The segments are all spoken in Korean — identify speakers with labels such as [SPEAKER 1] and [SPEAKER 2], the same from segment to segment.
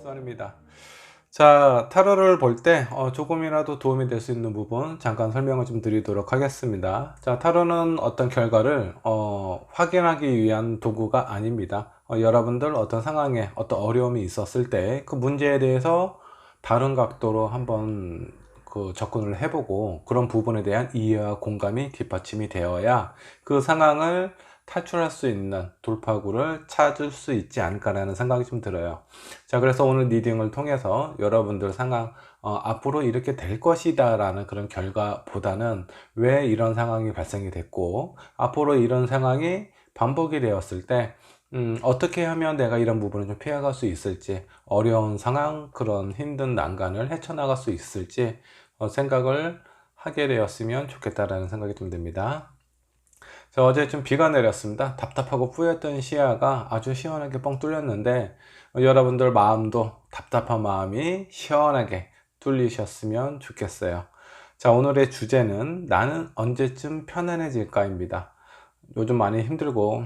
[SPEAKER 1] 수환입니다. 자, 타로를 볼 때 조금이라도 도움이 될 수 있는 부분 잠깐 설명을 좀 드리도록 하겠습니다. 자, 타로는 어떤 결과를 확인하기 위한 도구가 아닙니다. 여러분들 어떤 상황에 어떤 어려움이 있었을 때 그 문제에 대해서 다른 각도로 한번 접근을 해보고 그런 부분에 대한 이해와 공감이 뒷받침이 되어야 그 상황을 탈출할 수 있는 돌파구를 찾을 수 있지 않을까라는 생각이 좀 들어요. 자, 그래서 오늘 리딩을 통해서 여러분들 상황, 앞으로 이렇게 될 것이다 라는 그런 결과보다는 왜 이런 상황이 발생이 됐고 앞으로 이런 상황이 반복이 되었을 때 어떻게 하면 내가 이런 부분을 좀 피해갈 수 있을지, 어려운 상황, 그런 힘든 난간을 헤쳐나갈 수 있을지 생각을 하게 되었으면 좋겠다라는 생각이 좀 듭니다. 자, 어제 좀 비가 내렸습니다. 답답하고 뿌였던 시야가 아주 시원하게 뻥 뚫렸는데 여러분들 마음도 답답한 마음이 시원하게 뚫리셨으면 좋겠어요. 자, 오늘의 주제는 나는 언제쯤 편안해질까입니다. 요즘 많이 힘들고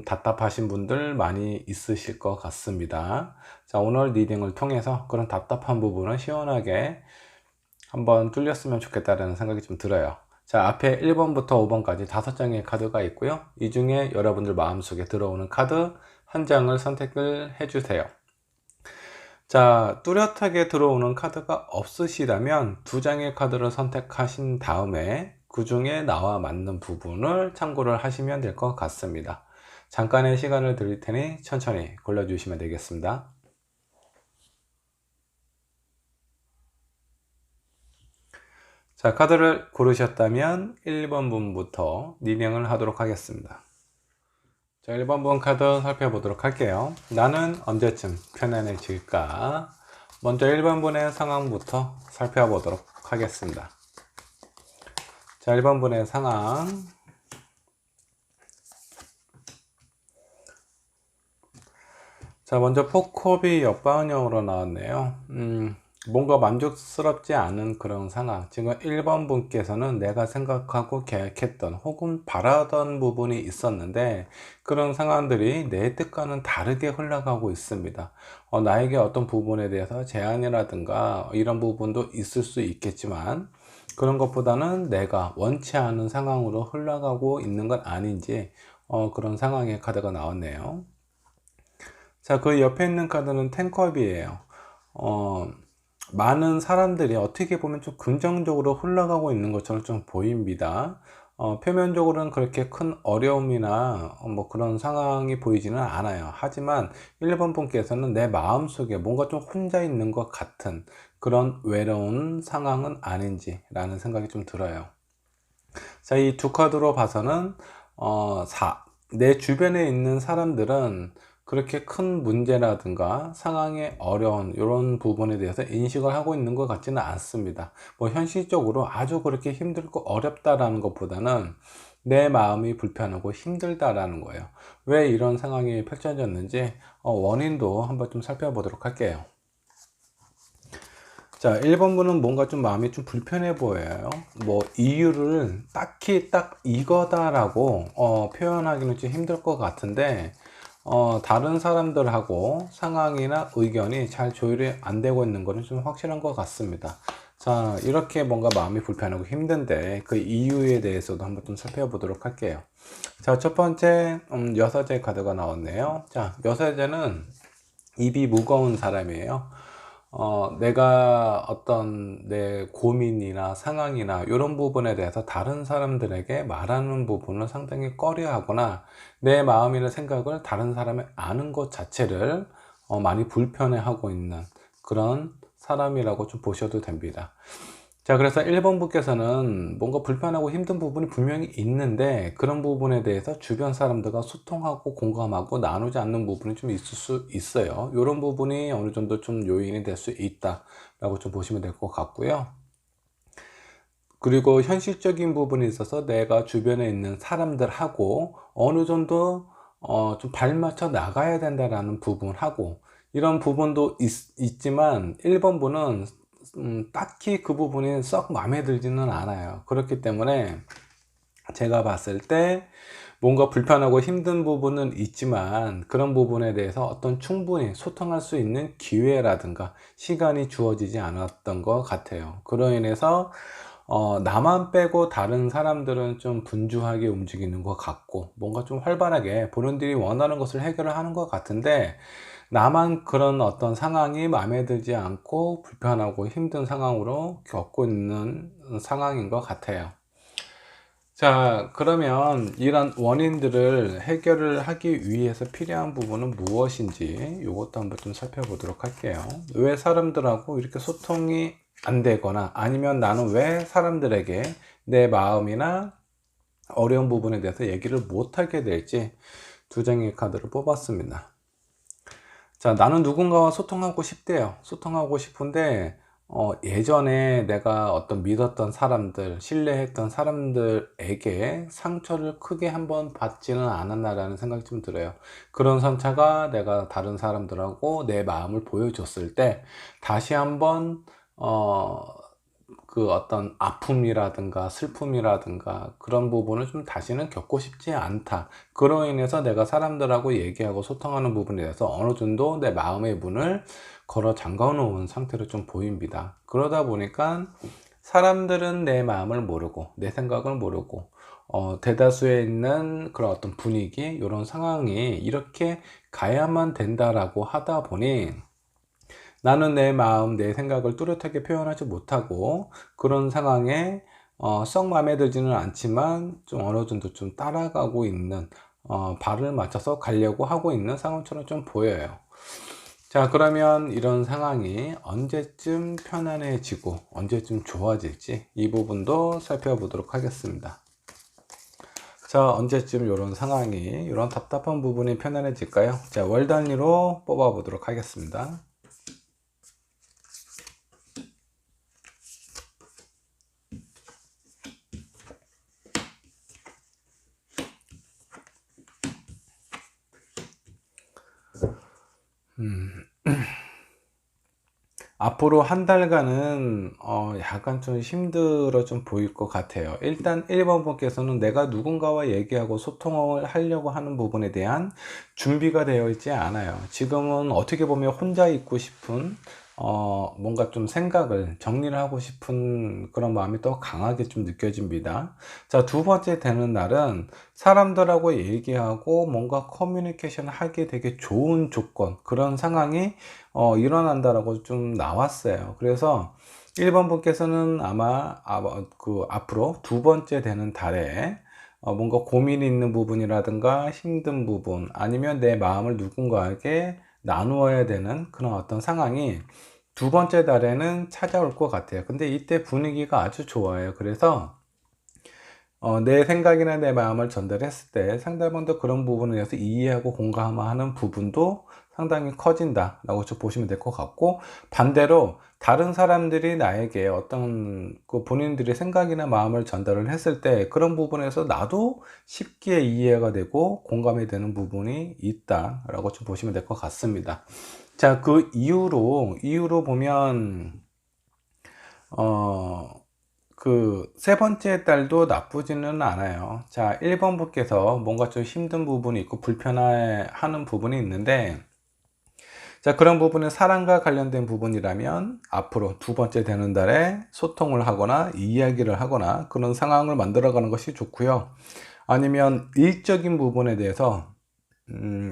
[SPEAKER 1] 답답하신 분들 많이 있으실 것 같습니다. 자, 오늘 리딩을 통해서 그런 답답한 부분을 시원하게 한번 뚫렸으면 좋겠다는 생각이 좀 들어요. 자, 앞에 1번부터 5번까지 5장의 카드가 있고요. 이 중에 여러분들 마음속에 들어오는 카드 한 장을 선택을 해주세요. 자, 뚜렷하게 들어오는 카드가 없으시다면 2장의 카드를 선택하신 다음에 그 중에 나와 맞는 부분을 참고를 하시면 될 것 같습니다. 잠깐의 시간을 드릴 테니 천천히 골라주시면 되겠습니다. 자, 카드를 고르셨다면 1번 분부터 리딩을 하도록 하겠습니다. 자, 1번 분 카드 살펴보도록 할게요. 나는 언제쯤 편안해질까? 먼저 1번 분의 상황부터 살펴보도록 하겠습니다. 자, 1번 분의 상황. 자, 먼저 포컵이 역방향으로 나왔네요. 뭔가 만족스럽지 않은 그런 상황. 지금 1번 분께서는 내가 생각하고 계획했던 혹은 바라던 부분이 있었는데 그런 상황들이 내 뜻과는 다르게 흘러가고 있습니다. 나에게 어떤 부분에 대해서 제한이라든가 이런 부분도 있을 수 있겠지만 그런 것보다는 내가 원치 않은 상황으로 흘러가고 있는 건 아닌지 그런 상황의 카드가 나왔네요. 자, 그 옆에 있는 카드는 텐컵이에요. 많은 사람들이 어떻게 보면 좀 긍정적으로 흘러가고 있는 것처럼 좀 보입니다. 표면적으로는 그렇게 큰 어려움이나 뭐 그런 상황이 보이지는 않아요. 하지만 1번 분께서는 내 마음속에 뭔가 좀 혼자 있는 것 같은 그런 외로운 상황은 아닌지 라는 생각이 좀 들어요. 자, 이 두 카드로 봐서는 내 주변에 있는 사람들은 그렇게 큰 문제라든가 상황의 어려운 이런 부분에 대해서 인식을 하고 있는 것 같지는 않습니다. 뭐 현실적으로 아주 그렇게 힘들고 어렵다라는 것보다는 내 마음이 불편하고 힘들다라는 거예요. 왜 이런 상황이 펼쳐졌는지 원인도 한번 좀 살펴보도록 할게요. 자, 1번 분은 뭔가 좀 마음이 좀 불편해 보여요. 뭐 이유를 딱히 딱 이거다라고 표현하기는 좀 힘들 것 같은데 다른 사람들하고 상황이나 의견이 잘 조율이 안 되고 있는 것은 좀 확실한 것 같습니다. 자, 이렇게 뭔가 마음이 불편하고 힘든데 그 이유에 대해서도 한번 좀 살펴보도록 할게요. 자, 첫 번째 여사제 카드가 나왔네요. 자, 여사제는 입이 무거운 사람이에요. 내가 어떤 내 고민이나 상황이나 이런 부분에 대해서 다른 사람들에게 말하는 부분을 상당히 꺼려 하거나 내 마음이나 생각을 다른 사람이 아는 것 자체를 많이 불편해 하고 있는 그런 사람이라고 좀 보셔도 됩니다. 자, 그래서 1번 분께서는 뭔가 불편하고 힘든 부분이 분명히 있는데 그런 부분에 대해서 주변 사람들과 소통하고 공감하고 나누지 않는 부분이 좀 있을 수 있어요. 이런 부분이 어느 정도 좀 요인이 될 수 있다 라고 좀 보시면 될 것 같고요. 그리고 현실적인 부분에 있어서 내가 주변에 있는 사람들하고 어느 정도 좀 발맞춰 나가야 된다라는 부분하고 이런 부분도 있지만 1번 분은 딱히 그 부분이 썩 마음에 들지는 않아요. 그렇기 때문에 제가 봤을 때 뭔가 불편하고 힘든 부분은 있지만 그런 부분에 대해서 어떤 충분히 소통할 수 있는 기회라든가 시간이 주어지지 않았던 것 같아요. 그로 인해서 나만 빼고 다른 사람들은 좀 분주하게 움직이는 것 같고 뭔가 좀 활발하게 본인들이 원하는 것을 해결을 하는 것 같은데, 나만 그런 어떤 상황이 마음에 들지 않고 불편하고 힘든 상황으로 겪고 있는 상황인 것 같아요. 자, 그러면 이런 원인들을 해결을 하기 위해서 필요한 부분은 무엇인지 이것도 한번 좀 살펴보도록 할게요. 왜 사람들하고 이렇게 소통이 안 되거나 아니면 나는 왜 사람들에게 내 마음이나 어려운 부분에 대해서 얘기를 못하게 될지 두 장의 카드를 뽑았습니다. 자, 나는 누군가와 소통하고 싶대요. 소통하고 싶은데 예전에 내가 어떤 믿었던 사람들, 신뢰했던 사람들에게 상처를 크게 한번 받지는 않았나라는 생각이 좀 들어요. 그런 상처가 내가 다른 사람들하고 내 마음을 보여줬을 때 다시 한번 그 어떤 아픔이라든가 슬픔이라든가 그런 부분을 좀 다시는 겪고 싶지 않다. 그로 인해서 내가 사람들하고 얘기하고 소통하는 부분에 대해서 어느 정도 내 마음의 문을 걸어 잠가 놓은 상태로 좀 보입니다. 그러다 보니까 사람들은 내 마음을 모르고 내 생각을 모르고 대다수에 있는 그런 어떤 분위기, 이런 상황이 이렇게 가야만 된다라고 하다 보니 나는 내 마음, 내 생각을 뚜렷하게 표현하지 못하고 그런 상황에 썩 마음에 들지는 않지만 좀 어느 정도 좀 따라가고 있는, 발을 맞춰서 가려고 하고 있는 상황처럼 좀 보여요. 자, 그러면 이런 상황이 언제쯤 편안해지고 언제쯤 좋아질지 이 부분도 살펴보도록 하겠습니다. 자, 언제쯤 이런 상황이, 이런 답답한 부분이 편안해질까요? 자, 월 단위로 뽑아 보도록 하겠습니다. 앞으로 한 달간은 약간 좀 힘들어 좀 보일 것 같아요. 일단 1번 분께서는 내가 누군가와 얘기하고 소통을 하려고 하는 부분에 대한 준비가 되어 있지 않아요. 지금은 어떻게 보면 혼자 있고 싶은, 뭔가 좀 생각을 정리를 하고 싶은 그런 마음이 더 강하게 좀 느껴집니다. 자, 두 번째 되는 날은 사람들하고 얘기하고 뭔가 커뮤니케이션 하기 되게 좋은 조건, 그런 상황이 일어난다라고 좀 나왔어요. 그래서 1번 분께서는 아마 그 앞으로 두 번째 되는 달에 뭔가 고민이 있는 부분이라든가 힘든 부분, 아니면 내 마음을 누군가에게 나누어야 되는 그런 어떤 상황이 두 번째 달에는 찾아올 것 같아요. 근데 이때 분위기가 아주 좋아요. 그래서 내 생각이나 내 마음을 전달했을 때 상대방도 그런 부분에 대해서 이해하고 공감하는 부분도 상당히 커진다라고 좀 보시면 될 것 같고, 반대로 다른 사람들이 나에게 어떤 그 본인들의 생각이나 마음을 전달을 했을 때 그런 부분에서 나도 쉽게 이해가 되고 공감이 되는 부분이 있다라고 좀 보시면 될 것 같습니다. 자, 그 이유로 보면 그 세 번째 달도 나쁘지는 않아요. 자, 1번 분께서 뭔가 좀 힘든 부분이 있고 불편해 하는 부분이 있는데, 자, 그런 부분은 사랑과 관련된 부분이라면 앞으로 두 번째 되는 달에 소통을 하거나 이야기를 하거나 그런 상황을 만들어 가는 것이 좋고요. 아니면 일적인 부분에 대해서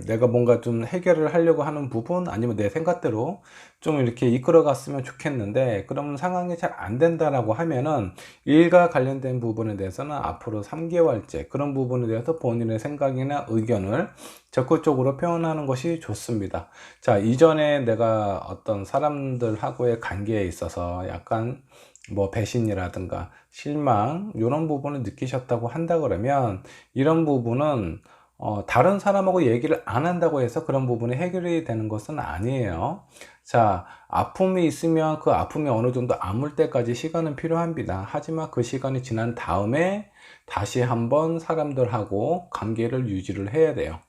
[SPEAKER 1] 내가 뭔가 좀 해결을 하려고 하는 부분, 아니면 내 생각대로 좀 이렇게 이끌어 갔으면 좋겠는데 그런 상황이 잘 안 된다라고 하면은 일과 관련된 부분에 대해서는 앞으로 3개월째 그런 부분에 대해서 본인의 생각이나 의견을 적극적으로 표현하는 것이 좋습니다. 자, 이전에 내가 어떤 사람들하고의 관계에 있어서 약간 뭐 배신이라든가 실망 이런 부분을 느끼셨다고 한다 그러면, 이런 부분은 다른 사람하고 얘기를 안 한다고 해서 그런 부분이 해결이 되는 것은 아니에요. 자, 아픔이 있으면 그 아픔이 어느 정도 아물 때까지 시간은 필요합니다. 하지만 그 시간이 지난 다음에 다시 한번 사람들하고 관계를 유지를 해야 돼요.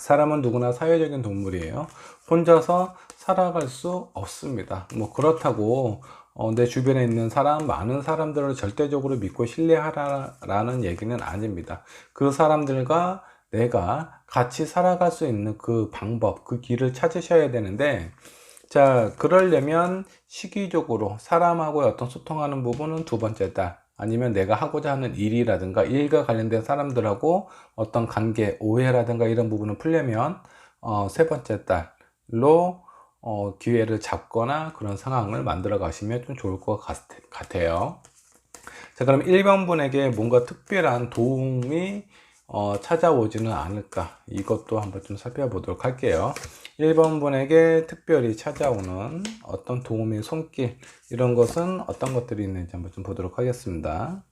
[SPEAKER 1] 사람은 누구나 사회적인 동물이에요. 혼자서 살아갈 수 없습니다. 뭐 그렇다고 내 주변에 있는 사람, 많은 사람들을 절대적으로 믿고 신뢰하라라는 얘기는 아닙니다. 그 사람들과 내가 같이 살아갈 수 있는 그 방법, 그 길을 찾으셔야 되는데, 자, 그러려면 시기적으로 사람하고 어떤 소통하는 부분은 두 번째 달, 아니면 내가 하고자 하는 일이라든가 일과 관련된 사람들하고 어떤 관계, 오해라든가 이런 부분을 풀려면 세 번째 달로 기회를 잡거나 그런 상황을 만들어 가시면 좀 좋을 것 같아요. 자, 그럼 1번 분에게 뭔가 특별한 도움이 찾아오지는 않을까, 이것도 한번 좀 살펴보도록 할게요. 1번 분에게 특별히 찾아오는 어떤 도움의 손길, 이런 것은 어떤 것들이 있는지 한번 좀 보도록 하겠습니다.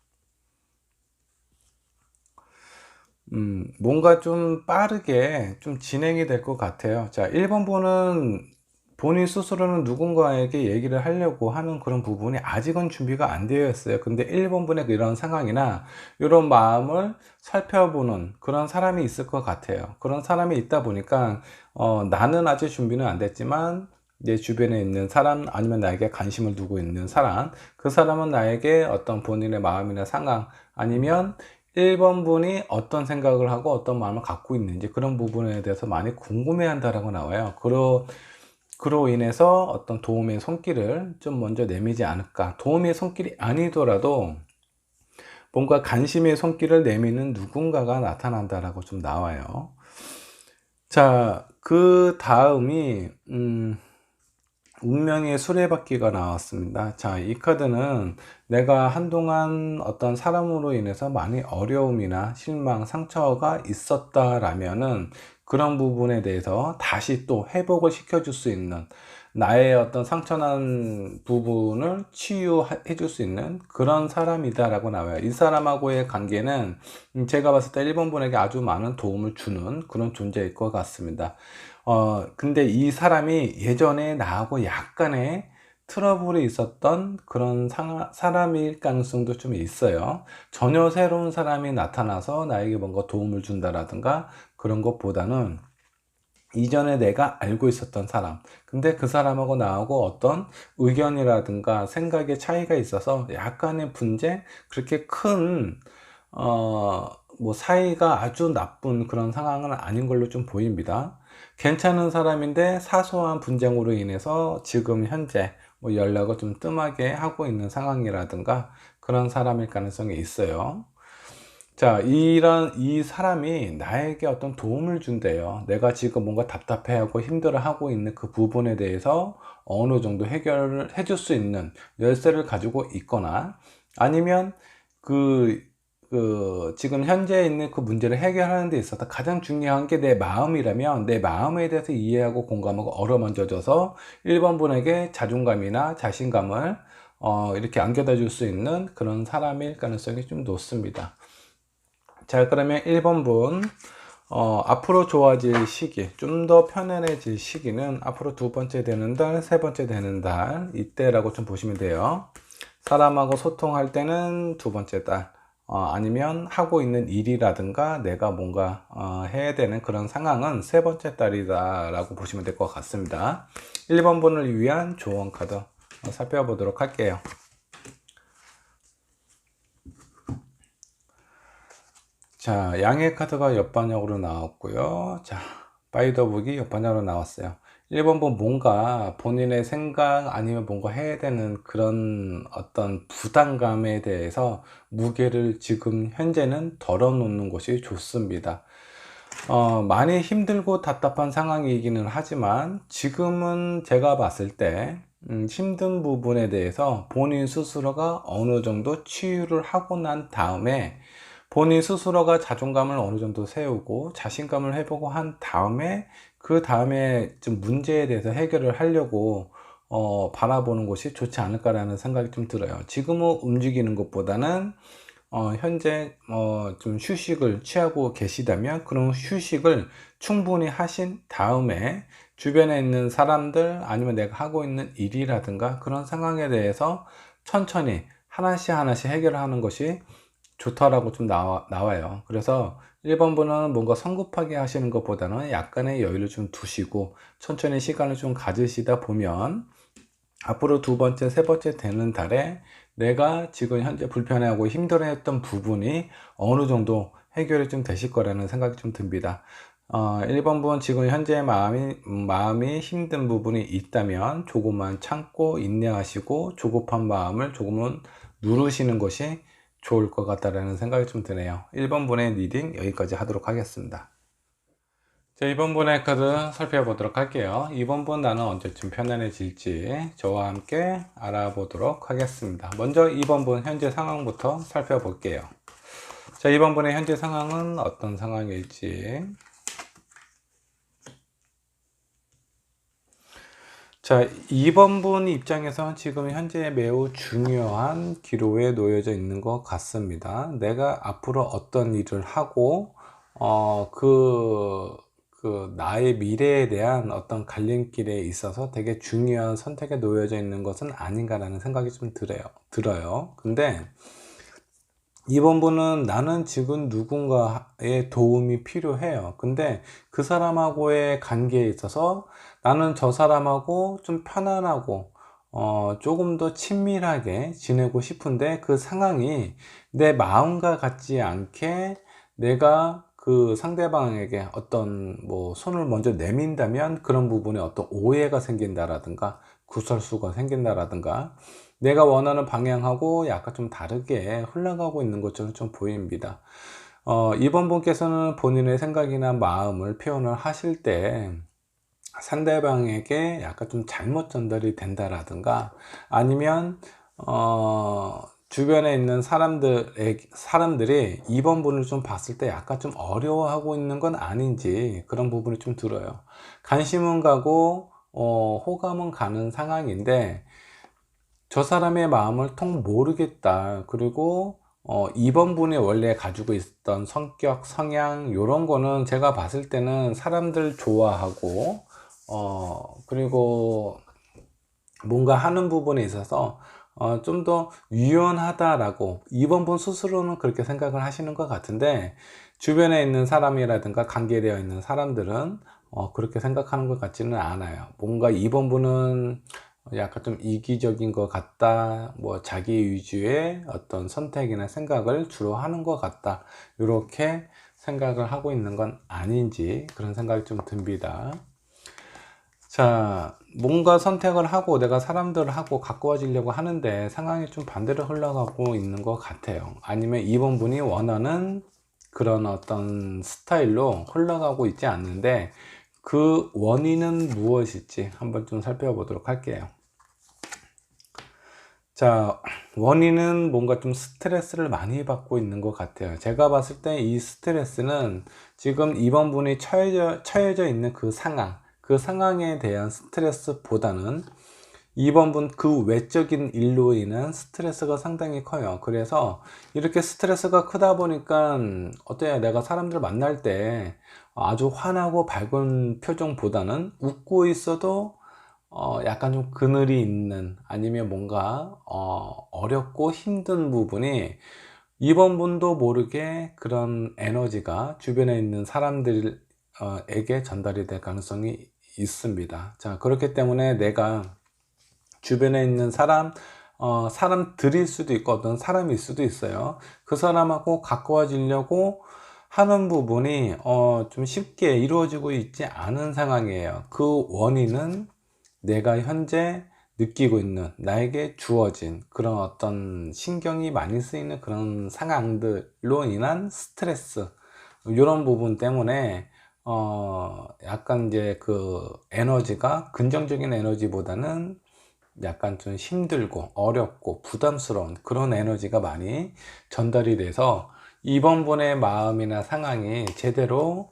[SPEAKER 1] 뭔가 좀 빠르게 좀 진행이 될 것 같아요. 자, 1번 분은 본인 스스로는 누군가에게 얘기를 하려고 하는 그런 부분이 아직은 준비가 안 되어 있어요. 근데 1번 분의 이런 상황이나 이런 마음을 살펴보는 그런 사람이 있을 것 같아요. 그런 사람이 있다 보니까 나는 아직 준비는 안 됐지만 내 주변에 있는 사람, 아니면 나에게 관심을 두고 있는 사람, 그 사람은 나에게 어떤 본인의 마음이나 상황, 아니면 1번 분이 어떤 생각을 하고 어떤 마음을 갖고 있는지 그런 부분에 대해서 많이 궁금해 한다라고 나와요. 그로 인해서 어떤 도움의 손길을 좀 먼저 내미지 않을까. 도움의 손길이 아니더라도 뭔가 관심의 손길을 내미는 누군가가 나타난다라고 좀 나와요. 자, 그 다음이 운명의 수레바퀴가 나왔습니다. 자, 이 카드는 내가 한동안 어떤 사람으로 인해서 많이 어려움이나 실망, 상처가 있었다라면은 그런 부분에 대해서 다시 또 회복을 시켜줄 수 있는, 나의 어떤 상처난 부분을 치유해 줄 수 있는 그런 사람이다라고 나와요. 이 사람하고의 관계는 제가 봤을 때 1번 분에게 아주 많은 도움을 주는 그런 존재일 것 같습니다. 근데 이 사람이 예전에 나하고 약간의 트러블이 있었던 그런 사람일 가능성도 좀 있어요. 전혀 새로운 사람이 나타나서 나에게 뭔가 도움을 준다라든가 그런 것보다는 이전에 내가 알고 있었던 사람, 근데 그 사람하고 나하고 어떤 의견이라든가 생각의 차이가 있어서 약간의 분쟁, 그렇게 큰 뭐 사이가 아주 나쁜 그런 상황은 아닌 걸로 좀 보입니다. 괜찮은 사람인데 사소한 분쟁으로 인해서 지금 현재 뭐 연락을 좀 뜸하게 하고 있는 상황이라든가 그런 사람일 가능성이 있어요. 자, 이 사람이 나에게 어떤 도움을 준대요. 내가 지금 뭔가 답답해하고 힘들어하고 있는 그 부분에 대해서 어느 정도 해결을 해줄 수 있는 열쇠를 가지고 있거나, 아니면 그, 지금 현재 있는 그 문제를 해결하는 데 있어서 가장 중요한 게 내 마음이라면 내 마음에 대해서 이해하고 공감하고 어루만져줘서 1번 분에게 자존감이나 자신감을 이렇게 안겨다 줄 수 있는 그런 사람일 가능성이 좀 높습니다. 자, 그러면 1번 분, 앞으로 좋아질 시기, 좀 더 편안해질 시기는 앞으로 두 번째 되는 달, 세 번째 되는 달, 이때라고 좀 보시면 돼요. 사람하고 소통할 때는 두 번째 달, 아니면 하고 있는 일이라든가 내가 뭔가 해야 되는 그런 상황은 세 번째 달이다 라고 보시면 될 것 같습니다. 1번 분을 위한 조언 카드 살펴보도록 할게요. 자, 양의 카드가 옆방향으로 나왔고요. 자, 바이더북이 옆방향으로 나왔어요. 1번 분, 뭔가 본인의 생각 아니면 뭔가 해야 되는 그런 어떤 부담감에 대해서 무게를 지금 현재는 덜어놓는 것이 좋습니다. 많이 힘들고 답답한 상황이기는 하지만 지금은 제가 봤을 때 힘든 부분에 대해서 본인 스스로가 어느 정도 치유를 하고 난 다음에, 본인 스스로가 자존감을 어느 정도 세우고 자신감을 회복을 한 다음에 그 다음에 좀 문제에 대해서 해결을 하려고 바라보는 것이 좋지 않을까라는 생각이 좀 들어요. 지금은 움직이는 것보다는 현재 좀 휴식을 취하고 계시다면 그런 휴식을 충분히 하신 다음에 주변에 있는 사람들, 아니면 내가 하고 있는 일이라든가 그런 상황에 대해서 천천히 하나씩 하나씩 해결하는 것이 좋다라고 좀 나와요. 그래서 1번 분은 뭔가 성급하게 하시는 것보다는 약간의 여유를 좀 두시고 천천히 시간을 좀 가지시다 보면 앞으로 두 번째, 세 번째 되는 달에 내가 지금 현재 불편해하고 힘들어했던 부분이 어느 정도 해결이 좀 되실 거라는 생각이 좀 듭니다. 1번분 지금 현재 마음이 힘든 부분이 있다면 조금만 참고 인내하시고 조급한 마음을 조금은 누르시는 것이 좋을 것 같다라는 생각이 좀 드네요. 1번분의 리딩 여기까지 하도록 하겠습니다. 자, 이번 분의 카드 살펴보도록 할게요. 이번 분 나는 언제쯤 편안해질지 저와 함께 알아보도록 하겠습니다. 먼저 이번 분 현재 상황부터 살펴볼게요. 자, 이번 분의 현재 상황은 어떤 상황일지. 자, 2번 분 입장에서는 지금 현재 매우 중요한 기로에 놓여져 있는 것 같습니다. 내가 앞으로 어떤 일을 하고, 나의 미래에 대한 어떤 갈림길에 있어서 되게 중요한 선택에 놓여져 있는 것은 아닌가라는 생각이 좀 들어요. 근데 이번 분은 나는 지금 누군가의 도움이 필요해요. 근데 그 사람하고의 관계에 있어서 나는 저 사람하고 좀 편안하고 조금 더 친밀하게 지내고 싶은데 그 상황이 내 마음과 같지 않게 내가 그 상대방에게 어떤 뭐 손을 먼저 내민다면 그런 부분에 어떤 오해가 생긴다라든가 구설수가 생긴다라든가 내가 원하는 방향하고 약간 좀 다르게 흘러가고 있는 것처럼 좀 보입니다. 이번 분께서는 본인의 생각이나 마음을 표현을 하실 때 상대방에게 약간 좀 잘못 전달이 된다라든가 아니면 주변에 있는 사람들이 이번 분을 좀 봤을 때 약간 좀 어려워하고 있는 건 아닌지 그런 부분이 좀 들어요. 관심은 가고 호감은 가는 상황인데 저 사람의 마음을 통 모르겠다. 그리고 이번 분이 원래 가지고 있었던 성격, 성향 이런 거는 제가 봤을 때는 사람들 좋아하고 그리고 뭔가 하는 부분에 있어서 좀 더 유연하다라고 이번 분 스스로는 그렇게 생각을 하시는 것 같은데 주변에 있는 사람이라든가 관계되어 있는 사람들은 그렇게 생각하는 것 같지는 않아요. 뭔가 이번 분은 약간 좀 이기적인 것 같다, 뭐 자기 위주의 어떤 선택이나 생각을 주로 하는 것 같다, 이렇게 생각을 하고 있는 건 아닌지 그런 생각이 좀 듭니다. 자, 뭔가 선택을 하고 내가 사람들하고 가까워지려고 하는데 상황이 좀 반대로 흘러가고 있는 것 같아요. 아니면 이번 분이 원하는 그런 어떤 스타일로 흘러가고 있지 않는데 그 원인은 무엇일지 한번 좀 살펴보도록 할게요. 자, 원인은 뭔가 좀 스트레스를 많이 받고 있는 것 같아요. 제가 봤을 때 이 스트레스는 지금 이번 분이 처해져 있는 그 상황에 대한 스트레스보다는 이번 분 그 외적인 일로 인한 스트레스가 상당히 커요. 그래서 이렇게 스트레스가 크다 보니까 어때요? 내가 사람들 만날 때 아주 환하고 밝은 표정보다는 웃고 있어도 약간 좀 그늘이 있는 아니면 뭔가 어렵고 힘든 부분이 이번 분도 모르게 그런 에너지가 주변에 있는 사람들에게 전달이 될 가능성이 있습니다. 자, 그렇기 때문에 내가 주변에 있는 사람들일 수도 있고 어떤 사람일 수도 있어요. 그 사람하고 가까워지려고 하는 부분이 좀 쉽게 이루어지고 있지 않은 상황이에요. 그 원인은 내가 현재 느끼고 있는 나에게 주어진 그런 어떤 신경이 많이 쓰이는 그런 상황들로 인한 스트레스 이런 부분 때문에 약간 이제 그 에너지가 긍정적인 에너지보다는 약간 좀 힘들고 어렵고 부담스러운 그런 에너지가 많이 전달이 돼서 이번 분의 마음이나 상황이 제대로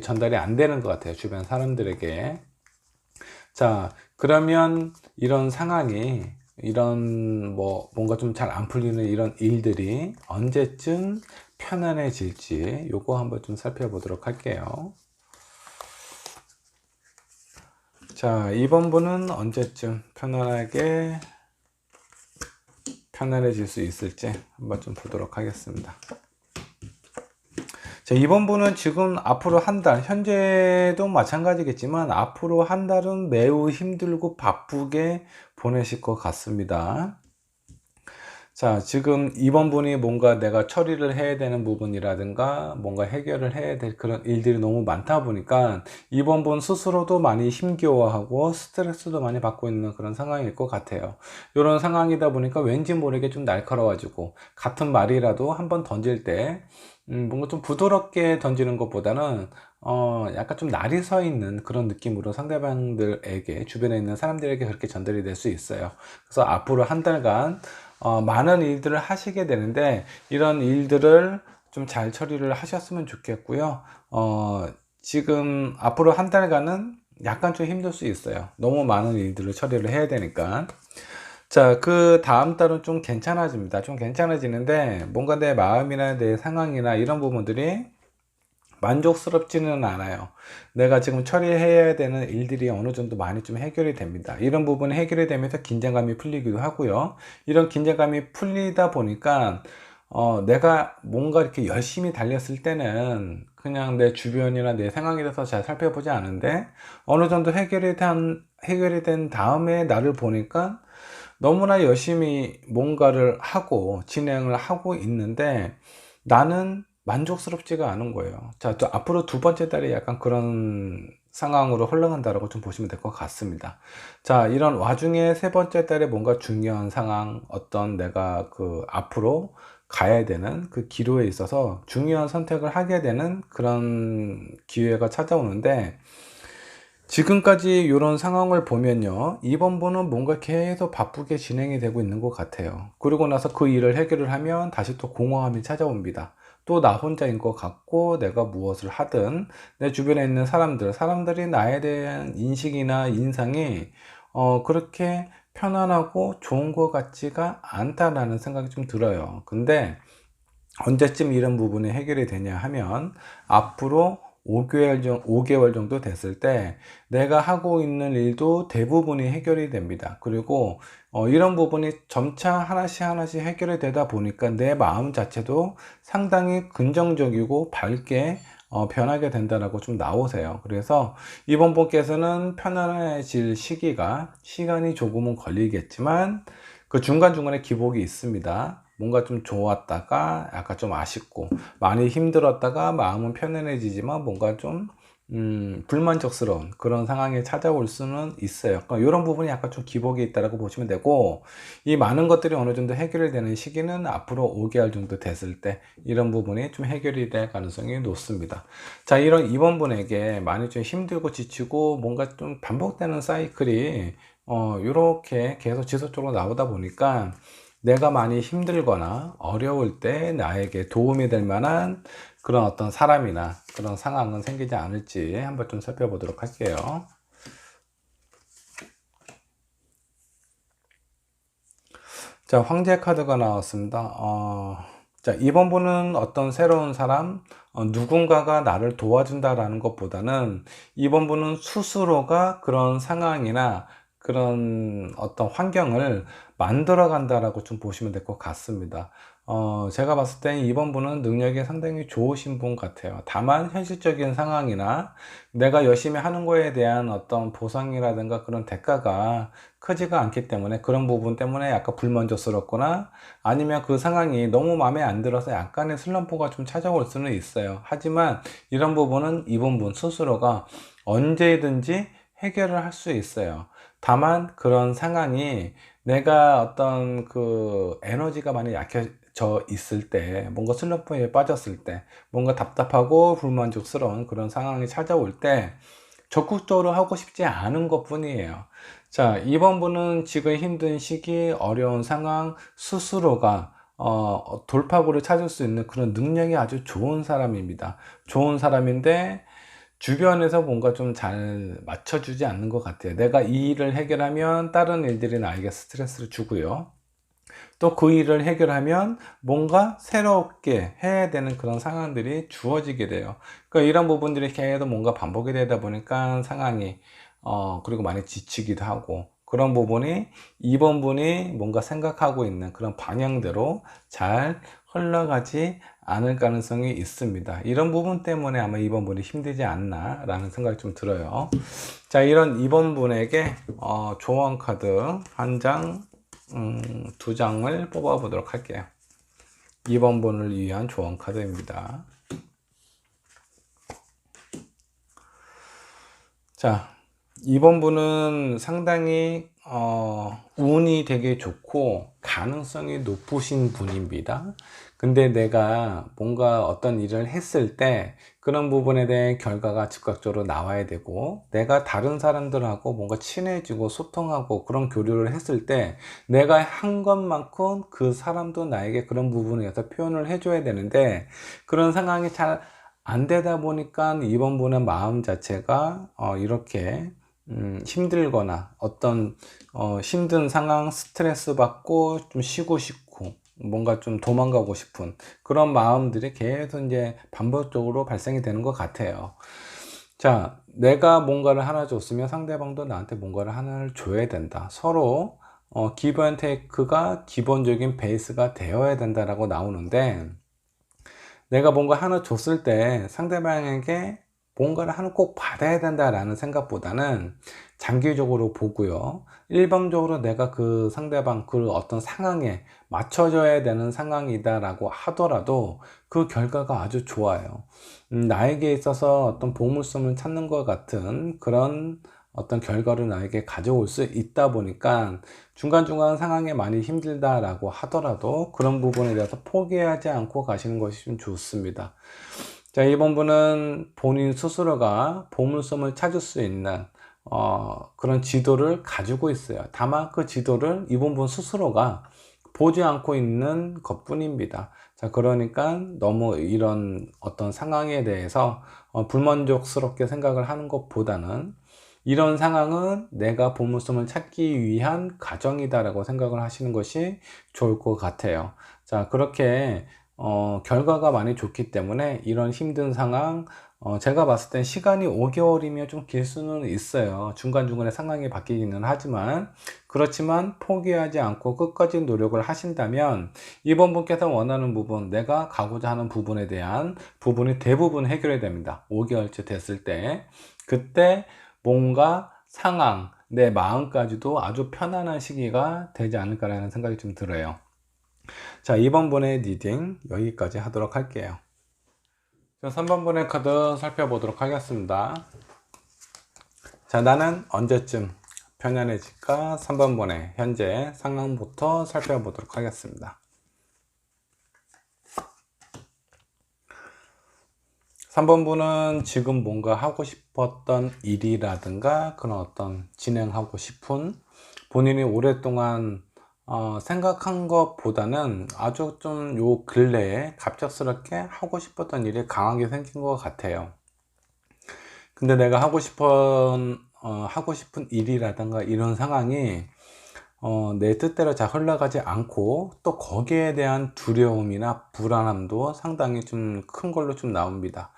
[SPEAKER 1] 전달이 안 되는 것 같아요, 주변 사람들에게. 자, 그러면 이런 상황이 이런 뭔가 좀 잘 안 풀리는 이런 일들이 언제쯤 편안해질지 요거 한번 좀 살펴보도록 할게요. 자, 이번 분은 언제쯤 편안해질 수 있을지 한번 좀 보도록 하겠습니다. 자, 이번 분은 지금 앞으로 한 달, 현재도 마찬가지겠지만 앞으로 한 달은 매우 힘들고 바쁘게 보내실 것 같습니다. 자, 지금 이번 분이 뭔가 내가 처리를 해야 되는 부분이라든가 뭔가 해결을 해야 될 그런 일들이 너무 많다 보니까 이번 분 스스로도 많이 힘겨워하고 스트레스도 많이 받고 있는 그런 상황일 것 같아요. 이런 상황이다 보니까 왠지 모르게 좀 날카로워지고 같은 말이라도 한번 던질 때 뭔가 좀 부드럽게 던지는 것보다는 약간 좀 날이 서 있는 그런 느낌으로 상대방들에게 주변에 있는 사람들에게 그렇게 전달이 될 수 있어요. 그래서 앞으로 한 달간 많은 일들을 하시게 되는데 이런 일들을 좀 잘 처리를 하셨으면 좋겠고요. 지금 앞으로 한 달간은 약간 좀 힘들 수 있어요. 너무 많은 일들을 처리를 해야 되니까. 자, 그 다음 달은 좀 괜찮아집니다. 좀 괜찮아지는데 뭔가 내 마음이나 내 상황이나 이런 부분들이 만족스럽지는 않아요. 내가 지금 처리해야 되는 일들이 어느 정도 많이 좀 해결이 됩니다. 이런 부분이 해결이 되면서 긴장감이 풀리기도 하고요. 이런 긴장감이 풀리다 보니까 내가 뭔가 이렇게 열심히 달렸을 때는 그냥 내 주변이나 내 상황에 대해서 잘 살펴보지 않은데 어느 정도 해결이 된 다음에 나를 보니까 너무나 열심히 뭔가를 하고 진행을 하고 있는데 나는 만족스럽지가 않은 거예요. 자, 또 앞으로 두 번째 달이 약간 그런 상황으로 흘러간다라고 좀 보시면 될 것 같습니다. 자, 이런 와중에 세 번째 달에 뭔가 중요한 상황, 어떤 내가 그 앞으로 가야 되는 그 기로에 있어서 중요한 선택을 하게 되는 그런 기회가 찾아오는데 지금까지 이런 상황을 보면요, 이번 분은 뭔가 계속 바쁘게 진행이 되고 있는 것 같아요. 그러고 나서 그 일을 해결을 하면 다시 또 공허함이 찾아옵니다. 또 나 혼자인 것 같고 내가 무엇을 하든 내 주변에 있는 사람들이 나에 대한 인식이나 인상이 그렇게 편안하고 좋은 것 같지가 않다라는 생각이 좀 들어요. 근데 언제쯤 이런 부분이 해결이 되냐 하면 앞으로 5개월 정도 됐을 때 내가 하고 있는 일도 대부분이 해결이 됩니다. 그리고 이런 부분이 점차 하나씩 해결이 되다 보니까 내 마음 자체도 상당히 긍정적이고 밝게 변하게 된다라고 좀 나오세요. 그래서 이번 분께서는 편안해질 시간이 조금은 걸리겠지만 그 중간중간에 기복이 있습니다. 뭔가 좀 좋았다가 약간 좀 아쉽고 많이 힘들었다가 마음은 편안해지지만 뭔가 좀 불만족스러운 그런 상황이 찾아올 수는 있어요. 그러니까 이런 부분이 약간 좀 기복이 있다고 보시면 되고 이 많은 것들이 어느 정도 해결이 되는 시기는 앞으로 5개월 정도 됐을 때 이런 부분이 좀 해결이 될 가능성이 높습니다. 자, 이런 이번 분에게 많이 좀 힘들고 지치고 뭔가 좀 반복되는 사이클이 이렇게 계속 지속적으로 나오다 보니까 내가 많이 힘들거나 어려울 때 나에게 도움이 될 만한 그런 어떤 사람이나 그런 상황은 생기지 않을지 한번 좀 살펴보도록 할게요. 자, 황제 카드가 나왔습니다. 자, 이번 분은 어떤 새로운 사람, 누군가가 나를 도와준다라는 것보다는 이번 분은 스스로가 그런 상황이나 그런 어떤 환경을 만들어 간다라고 좀 보시면 될 것 같습니다. 제가 봤을 때 이번 분은 능력이 상당히 좋으신 분 같아요. 다만 현실적인 상황이나 내가 열심히 하는 거에 대한 어떤 보상이라든가 그런 대가가 크지가 않기 때문에 그런 부분 때문에 약간 불만족스럽거나 아니면 그 상황이 너무 마음에 안 들어서 약간의 슬럼프가 좀 찾아올 수는 있어요. 하지만 이런 부분은 이번 분 스스로가 언제든지 해결을 할 수 있어요. 다만 그런 상황이 내가 어떤 그 에너지가 많이 약해져 있을 때, 뭔가 슬럼프에 빠졌을 때, 뭔가 답답하고 불만족스러운 그런 상황이 찾아올 때 적극적으로 하고 싶지 않은 것 뿐이에요. 자, 이번 분은 지금 힘든 시기, 어려운 상황, 스스로가 돌파구를 찾을 수 있는 그런 능력이 아주 좋은 사람입니다. 좋은 사람인데 주변에서 뭔가 좀 잘 맞춰주지 않는 것 같아요. 내가 이 일을 해결하면 다른 일들이 나에게 스트레스를 주고요. 또 그 일을 해결하면 뭔가 새롭게 해야 되는 그런 상황들이 주어지게 돼요. 그러니까 이런 부분들이 계속 뭔가 반복이 되다 보니까 상황이 그리고 많이 지치기도 하고 그런 부분이 이번 분이 뭔가 생각하고 있는 그런 방향대로 잘 흘러가지 않을 가능성이 있습니다. 이런 부분 때문에 아마 2번 분이 힘들지 않나 라는 생각이 좀 들어요. 자, 이런 2번 분에게 조언 카드 한 장, 두 장을 뽑아 보도록 할게요. 2번 분을 위한 조언 카드입니다. 자, 2번 분은 상당히 운이 되게 좋고 가능성이 높으신 분입니다. 근데 내가 뭔가 어떤 일을 했을 때 그런 부분에 대해 결과가 즉각적으로 나와야 되고, 내가 다른 사람들하고 뭔가 친해지고 소통하고 그런 교류를 했을 때 내가 한 것만큼 그 사람도 나에게 그런 부분에 대해서 표현을 해줘야 되는데, 그런 상황이 잘 안 되다 보니까 이번 분의 마음 자체가 이렇게 힘들거나 어떤 힘든 상황, 스트레스 받고 좀 쉬고 싶고 뭔가 좀 도망가고 싶은 그런 마음들이 계속 이제 반복적으로 발생이 되는 것 같아요. 자, 내가 뭔가를 하나 줬으면 상대방도 나한테 뭔가를 하나를 줘야 된다. 서로 기브 앤 테이크가 기본적인 베이스가 되어야 된다라고 나오는데, 내가 뭔가 하나 줬을 때 상대방에게 뭔가를 하나 꼭 받아야 된다라는 생각보다는 장기적으로 보고요. 일방적으로 내가 그 상대방 그 어떤 상황에 맞춰줘야 되는 상황이다라고 하더라도 그 결과가 아주 좋아요. 나에게 있어서 어떤 보물섬을 찾는 것 같은 그런 어떤 결과를 나에게 가져올 수 있다 보니까 중간중간 상황에 많이 힘들다라고 하더라도 그런 부분에 대해서 포기하지 않고 가시는 것이 좀 좋습니다. 자, 이번 분은 본인 스스로가 보물섬을 찾을 수 있는 그런 지도를 가지고 있어요. 다만 그 지도를 이번 분 스스로가 보지 않고 있는 것뿐입니다. 자, 그러니까 너무 이런 어떤 상황에 대해서 불만족스럽게 생각을 하는 것보다는 이런 상황은 내가 보물섬을 찾기 위한 과정이다라고 생각을 하시는 것이 좋을 것 같아요. 자, 그렇게 결과가 많이 좋기 때문에 이런 힘든 상황, 제가 봤을 땐 시간이 5개월이면 좀 길 수는 있어요. 중간중간에 상황이 바뀌기는 하지만, 그렇지만 포기하지 않고 끝까지 노력을 하신다면 이번 분께서 원하는 부분, 내가 가고자 하는 부분에 대한 부분이 대부분 해결이 됩니다. 5개월째 됐을 때, 그때 뭔가 상황, 내 마음까지도 아주 편안한 시기가 되지 않을까라는 생각이 좀 들어요. 자, 2번 분의 리딩 여기까지 하도록 할게요. 자, 3번 분의 카드 살펴보도록 하겠습니다. 자, 나는 언제쯤 편안해질까? 3번 분의 현재 상황부터 살펴보도록 하겠습니다. 3번 분은 지금 뭔가 하고 싶었던 일이라든가 그런 어떤 진행하고 싶은 본인이 오랫동안 생각한 것보다는 아주 좀 요 근래에 갑작스럽게 하고 싶었던 일이 강하게 생긴 것 같아요. 근데 내가 하고 싶은 일이라든가 이런 상황이 내 뜻대로 잘 흘러가지 않고 또 거기에 대한 두려움이나 불안함도 상당히 좀 큰 걸로 좀 나옵니다.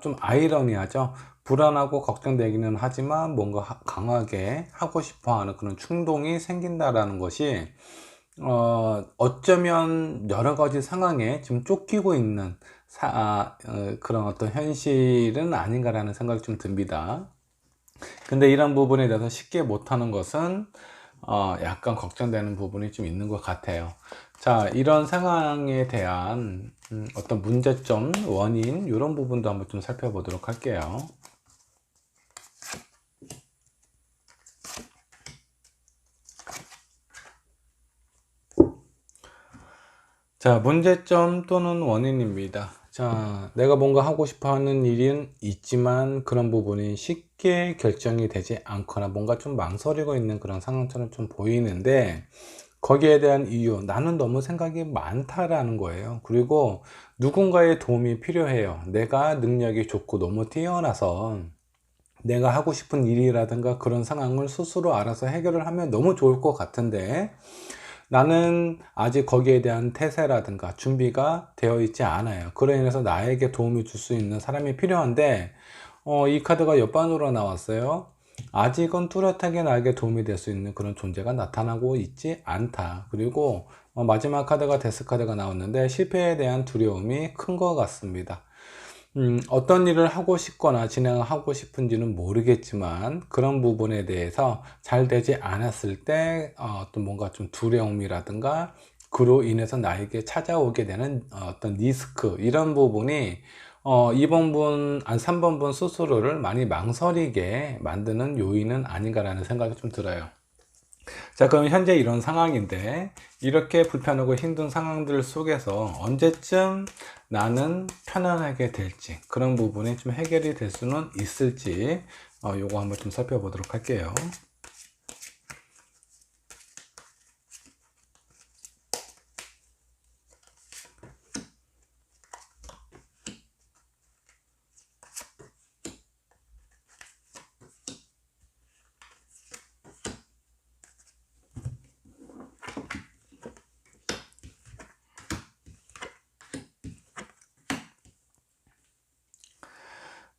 [SPEAKER 1] 좀 아이러니하죠. 불안하고 걱정되기는 하지만 뭔가 강하게 하고 싶어 하는 그런 충동이 생긴다라는 것이 어쩌면 여러 가지 상황에 지금 쫓기고 있는 그런 어떤 현실은 아닌가라는 생각이 좀 듭니다. 근데 이런 부분에 대해서 쉽게 못하는 것은 약간 걱정되는 부분이 좀 있는 것 같아요. 자, 이런 상황에 대한 어떤 문제점, 원인 이런 부분도 한번 좀 살펴보도록 할게요. 자, 문제점 또는 원인입니다. 자, 내가 뭔가 하고 싶어 하는 일은 있지만 그런 부분이 쉽게 결정이 되지 않거나 뭔가 좀 망설이고 있는 그런 상황처럼 좀 보이는데, 거기에 대한 이유, 나는 너무 생각이 많다라는 거예요. 그리고 누군가의 도움이 필요해요. 내가 능력이 좋고 너무 뛰어나서 내가 하고 싶은 일이라든가 그런 상황을 스스로 알아서 해결을 하면 너무 좋을 것 같은데, 나는 아직 거기에 대한 태세라든가 준비가 되어 있지 않아요. 그로 인해서 나에게 도움을 줄 수 있는 사람이 필요한데, 이 카드가 옆반으로 나왔어요. 아직은 뚜렷하게 나에게 도움이 될 수 있는 그런 존재가 나타나고 있지 않다. 그리고 마지막 카드가 데스 카드가 나왔는데 실패에 대한 두려움이 큰 것 같습니다. 어떤 일을 하고 싶거나 진행하고 싶은지는 모르겠지만 그런 부분에 대해서 잘 되지 않았을 때 어떤 뭔가 좀 두려움이라든가 그로 인해서 나에게 찾아오게 되는 어떤 리스크, 이런 부분이 2번 분, 3번 분 스스로를 많이 망설이게 만드는 요인은 아닌가라는 생각이 좀 들어요. 자, 그럼 현재 이런 상황인데 이렇게 불편하고 힘든 상황들 속에서 언제쯤 나는 편안하게 될지, 그런 부분이 좀 해결이 될 수는 있을지 요거 한번 좀 살펴보도록 할게요.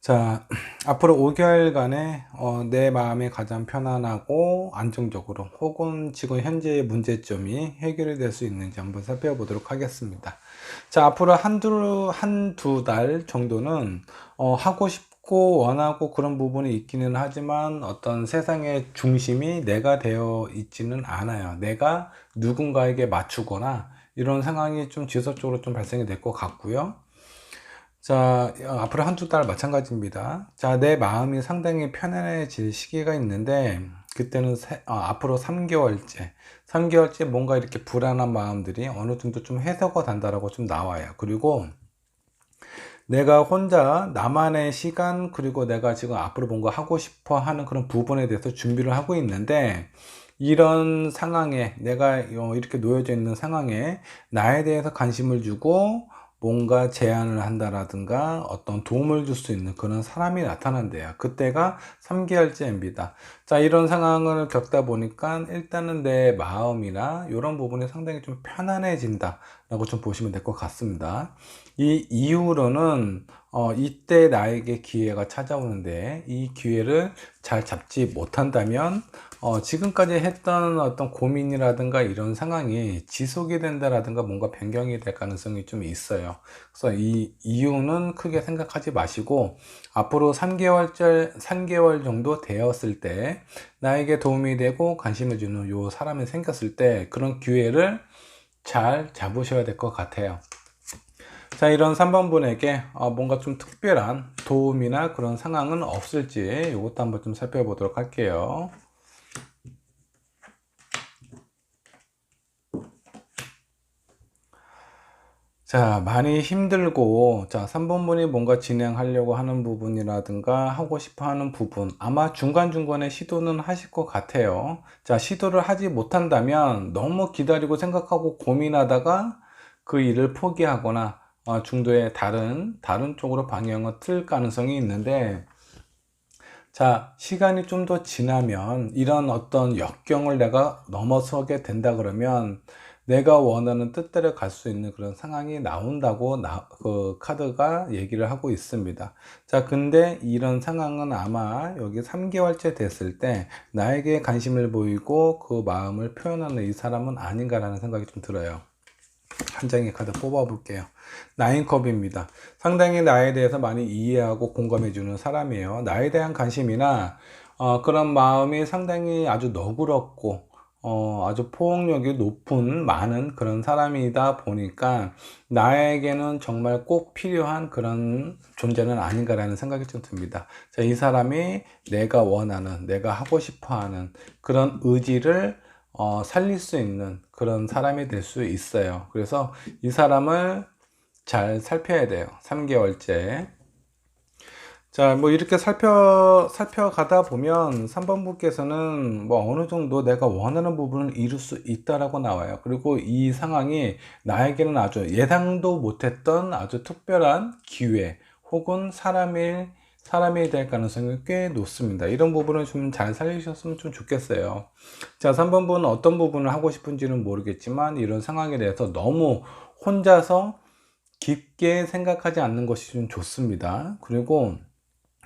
[SPEAKER 1] 자, 앞으로 5개월간의 내 마음이 가장 편안하고 안정적으로, 혹은 지금 현재의 문제점이 해결이 될 수 있는지 한번 살펴보도록 하겠습니다. 자, 앞으로 한두 달 정도는 하고 싶고 원하고 그런 부분이 있기는 하지만 어떤 세상의 중심이 내가 되어 있지는 않아요. 내가 누군가에게 맞추거나 이런 상황이 좀 지속적으로 좀 발생이 될 것 같고요. 자, 앞으로 한두 달 마찬가지입니다. 자, 내 마음이 상당히 편안해질 시기가 있는데, 그때는 앞으로 3개월째 뭔가 이렇게 불안한 마음들이 어느 정도 좀 해소가 된다라고 좀 나와요. 그리고 내가 혼자 나만의 시간, 그리고 내가 지금 앞으로 뭔가 하고 싶어 하는 그런 부분에 대해서 준비를 하고 있는데, 이런 상황에, 내가 이렇게 놓여져 있는 상황에 나에 대해서 관심을 주고 뭔가 제안을 한다라든가 어떤 도움을 줄 수 있는 그런 사람이 나타난대요. 그때가 3개월째입니다. 자, 이런 상황을 겪다 보니까 일단은 내 마음이나 이런 부분이 상당히 좀 편안해진다 라고 좀 보시면 될 것 같습니다. 이 이후로는 이때 나에게 기회가 찾아오는데, 이 기회를 잘 잡지 못한다면 지금까지 했던 어떤 고민이라든가 이런 상황이 지속이 된다라든가 뭔가 변경이 될 가능성이 좀 있어요. 그래서 이 이유는 크게 생각하지 마시고, 앞으로 3개월 정도 되었을 때 나에게 도움이 되고 관심을 주는 요 사람이 생겼을 때 그런 기회를 잘 잡으셔야 될 것 같아요. 자, 이런 3번 분에게 뭔가 좀 특별한 도움이나 그런 상황은 없을지 이것도 한번 좀 살펴보도록 할게요. 자, 많이 힘들고, 자, 3번 분이 뭔가 진행하려고 하는 부분이라든가 하고 싶어 하는 부분, 아마 중간중간에 시도는 하실 것 같아요. 자, 시도를 하지 못한다면 너무 기다리고 생각하고 고민하다가 그 일을 포기하거나 중도에 다른 쪽으로 방향을 틀 가능성이 있는데, 자, 시간이 좀 더 지나면 이런 어떤 역경을 내가 넘어서게 된다 그러면 내가 원하는 뜻대로 갈 수 있는 그런 상황이 나온다고 그 카드가 얘기를 하고 있습니다. 자, 근데 이런 상황은 아마 여기 3개월째 됐을 때 나에게 관심을 보이고 그 마음을 표현하는 이 사람은 아닌가라는 생각이 좀 들어요. 한 장의 카드 뽑아 볼게요. 나인컵입니다. 상당히 나에 대해서 많이 이해하고 공감해 주는 사람이에요. 나에 대한 관심이나 그런 마음이 상당히 아주 너그럽고 아주 포용력이 높은 많은 그런 사람이다 보니까 나에게는 정말 꼭 필요한 그런 존재는 아닌가라는 생각이 좀 듭니다. 자, 이 사람이 내가 원하는, 내가 하고 싶어 하는 그런 의지를 살릴 수 있는 그런 사람이 될 수 있어요. 그래서 이 사람을 잘 살펴야 돼요. 3개월째. 자, 뭐 이렇게 살펴가다 보면 3번 분께서는 뭐 어느 정도 내가 원하는 부분을 이룰 수 있다라고 나와요. 그리고 이 상황이 나에게는 아주 예상도 못했던 아주 특별한 기회 혹은 사람이 될 가능성이 꽤 높습니다. 이런 부분을 좀 잘 살리셨으면 좀 좋겠어요. 자, 3번 분은 어떤 부분을 하고 싶은지는 모르겠지만 이런 상황에 대해서 너무 혼자서 깊게 생각하지 않는 것이 좀 좋습니다. 그리고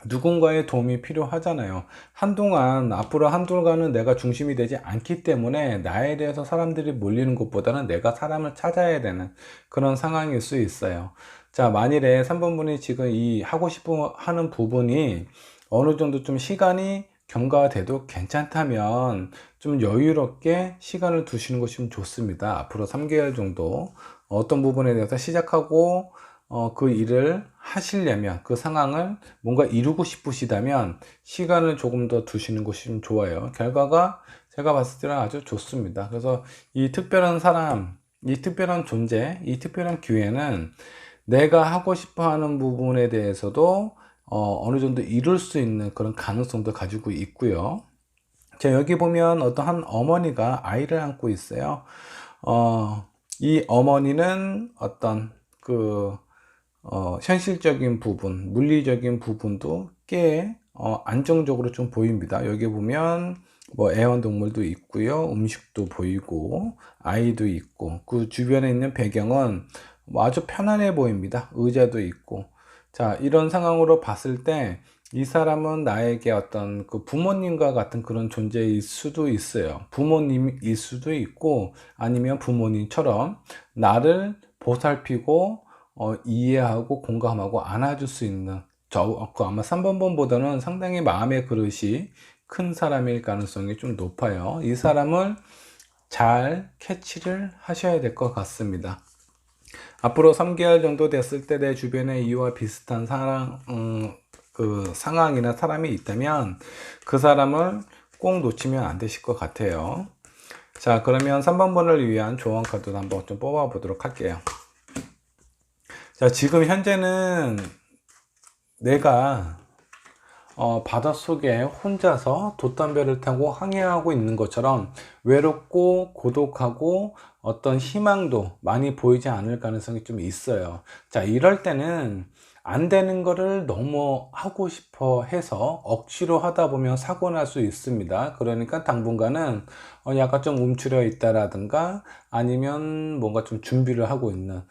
[SPEAKER 1] 누군가의 도움이 필요하잖아요. 한동안, 앞으로 한동안은 내가 중심이 되지 않기 때문에 나에 대해서 사람들이 몰리는 것보다는 내가 사람을 찾아야 되는 그런 상황일 수 있어요. 자, 만일에 3번 분이 지금 이 하고 싶어 하는 부분이 어느 정도 좀 시간이 경과돼도 괜찮다면 좀 여유롭게 시간을 두시는 것이 좀 좋습니다. 앞으로 3개월 정도 어떤 부분에 대해서 시작하고 그 일을 하시려면, 그 상황을 뭔가 이루고 싶으시다면 시간을 조금 더 두시는 것이 좀 좋아요. 결과가 제가 봤을 때는 아주 좋습니다. 그래서 이 특별한 사람, 이 특별한 존재, 이 특별한 기회는 내가 하고 싶어 하는 부분에 대해서도 어느 정도 이룰 수 있는 그런 가능성도 가지고 있고요. 자, 여기 보면 어떤 한 어머니가 아이를 안고 있어요. 이 어머니는 어떤 그 현실적인 부분, 물리적인 부분도 꽤 안정적으로 좀 보입니다. 여기 보면 뭐 애완동물도 있고요, 음식도 보이고 아이도 있고, 그 주변에 있는 배경은 뭐 아주 편안해 보입니다. 의자도 있고. 자, 이런 상황으로 봤을 때 이 사람은 나에게 어떤 그 부모님과 같은 그런 존재일 수도 있어요. 부모님일 수도 있고, 아니면 부모님처럼 나를 보살피고 이해하고 공감하고 안아줄 수 있는, 그 아마 3번 번보다는 상당히 마음의 그릇이 큰 사람일 가능성이 좀 높아요. 이 사람을 잘 캐치를 하셔야 될 것 같습니다. 앞으로 3개월 정도 됐을 때 내 주변에 이와 비슷한 그 상황이나 사람이 있다면 그 사람을 꼭 놓치면 안 되실 것 같아요. 자, 그러면 3번 번을 위한 조언 카드도 한번 좀 뽑아 보도록 할게요. 자, 지금 현재는 내가 바닷속에 혼자서 돛담배를 타고 항해하고 있는 것처럼 외롭고 고독하고 어떤 희망도 많이 보이지 않을 가능성이 좀 있어요. 자, 이럴 때는 안 되는 거를 너무 하고 싶어 해서 억지로 하다 보면 사고 날 수 있습니다. 그러니까 당분간은 약간 좀 움츠려 있다라든가 아니면 뭔가 좀 준비를 하고 있는,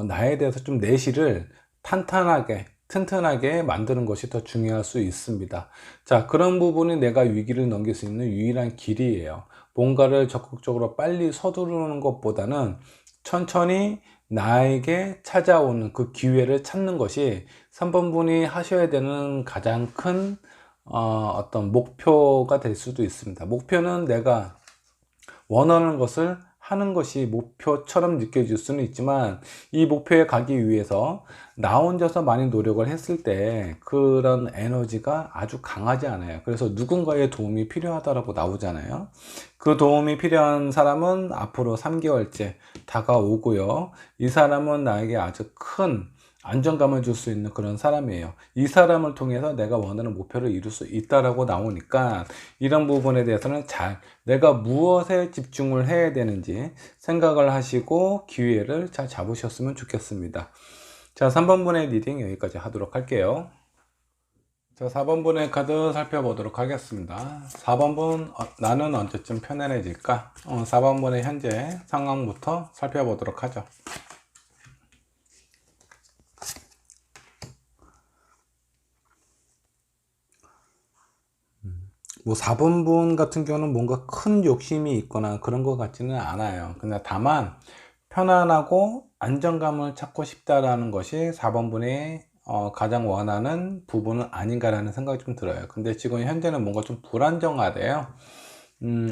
[SPEAKER 1] 나에 대해서 좀 내실을 탄탄하게 튼튼하게 만드는 것이 더 중요할 수 있습니다. 자, 그런 부분이 내가 위기를 넘길 수 있는 유일한 길이에요. 뭔가를 적극적으로 빨리 서두르는 것보다는 천천히 나에게 찾아오는 그 기회를 찾는 것이 3번 분이 하셔야 되는 가장 큰 어떤 목표가 될 수도 있습니다. 목표는 내가 원하는 것을 하는 것이 목표처럼 느껴질 수는 있지만, 이 목표에 가기 위해서 나 혼자서 많이 노력을 했을 때 그런 에너지가 아주 강하지 않아요. 그래서 누군가의 도움이 필요하다라고 나오잖아요. 그 도움이 필요한 사람은 앞으로 3개월째 다가오고요. 이 사람은 나에게 아주 큰 안정감을 줄 수 있는 그런 사람이에요. 이 사람을 통해서 내가 원하는 목표를 이룰 수 있다라고 나오니까 이런 부분에 대해서는 잘 내가 무엇에 집중을 해야 되는지 생각을 하시고 기회를 잘 잡으셨으면 좋겠습니다. 자, 3번 분의 리딩 여기까지 하도록 할게요. 자, 4번 분의 카드 살펴보도록 하겠습니다. 4번 분, 나는 언제쯤 편안해질까? 4번 분의 현재 상황부터 살펴보도록 하죠. 뭐 4번 분 같은 경우는 뭔가 큰 욕심이 있거나 그런 것 같지는 않아요. 그냥 다만 편안하고 안정감을 찾고 싶다라는 것이 4번 분이 가장 원하는 부분은 아닌가라는 생각이 좀 들어요. 근데 지금 현재는 뭔가 좀 불안정하대요.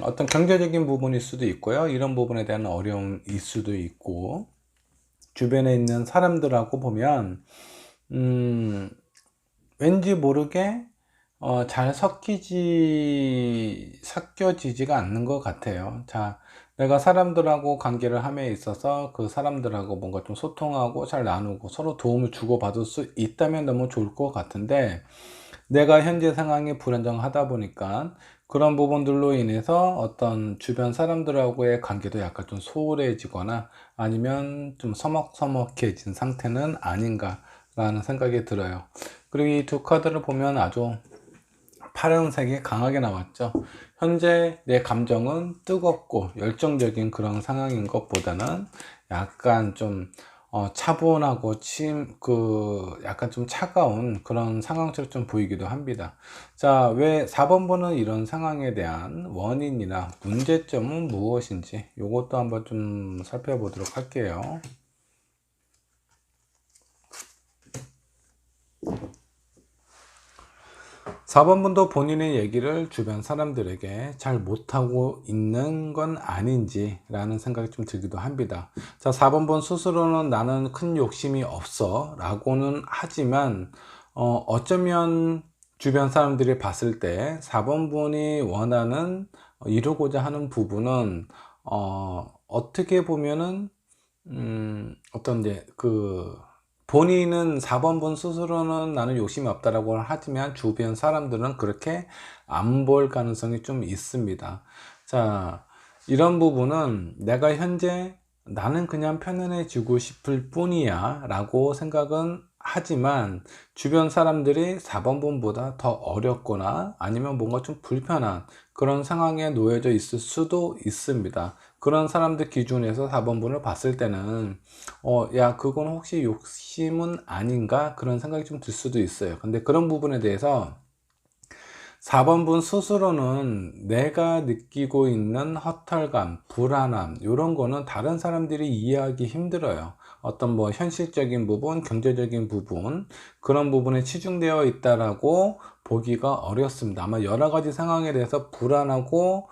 [SPEAKER 1] 어떤 경제적인 부분일 수도 있고요. 이런 부분에 대한 어려움일 수도 있고, 주변에 있는 사람들하고 보면 왠지 모르게 잘 섞여지지가 않는 것 같아요. 자, 내가 사람들하고 관계를 함에 있어서 그 사람들하고 뭔가 좀 소통하고 잘 나누고 서로 도움을 주고받을 수 있다면 너무 좋을 것 같은데, 내가 현재 상황이 불안정하다 보니까 그런 부분들로 인해서 어떤 주변 사람들하고의 관계도 약간 좀 소홀해지거나 아니면 좀 서먹서먹해진 상태는 아닌가라는 생각이 들어요. 그리고 이 두 카드를 보면 아주 파란색이 강하게 나왔죠. 현재 내 감정은 뜨겁고 열정적인 그런 상황인 것보다는 약간 좀 차분하고 약간 좀 차가운 그런 상황처럼 좀 보이기도 합니다. 자, 왜 4번분은 이런 상황에 대한 원인이나 문제점은 무엇인지 이것도 한번 좀 살펴보도록 할게요. 4번분도 본인의 얘기를 주변 사람들에게 잘 못하고 있는 건 아닌지 라는 생각이 좀 들기도 합니다. 자, 4번분 스스로는 나는 큰 욕심이 없어 라고는 하지만 어쩌면 주변 사람들이 봤을 때 4번분이 원하는 이루고자 하는 부분은 어떻게 보면은 어떤 이제 본인은 4번분 스스로는 나는 욕심이 없다라고 하지만 주변 사람들은 그렇게 안 볼 가능성이 좀 있습니다. 자, 이런 부분은 내가 현재 나는 그냥 편안해지고 싶을 뿐이야 라고 생각은 하지만 주변 사람들이 4번분보다 더 어렵거나 아니면 뭔가 좀 불편한 그런 상황에 놓여져 있을 수도 있습니다. 그런 사람들 기준에서 4번분을 봤을 때는 야, 그건 혹시 욕심은 아닌가? 그런 생각이 좀 들 수도 있어요. 근데 그런 부분에 대해서 4번분 스스로는 내가 느끼고 있는 허탈감, 불안함, 이런 거는 다른 사람들이 이해하기 힘들어요. 어떤 뭐 현실적인 부분, 경제적인 부분, 그런 부분에 치중되어 있다라고 보기가 어렵습니다. 아마 여러 가지 상황에 대해서 불안하고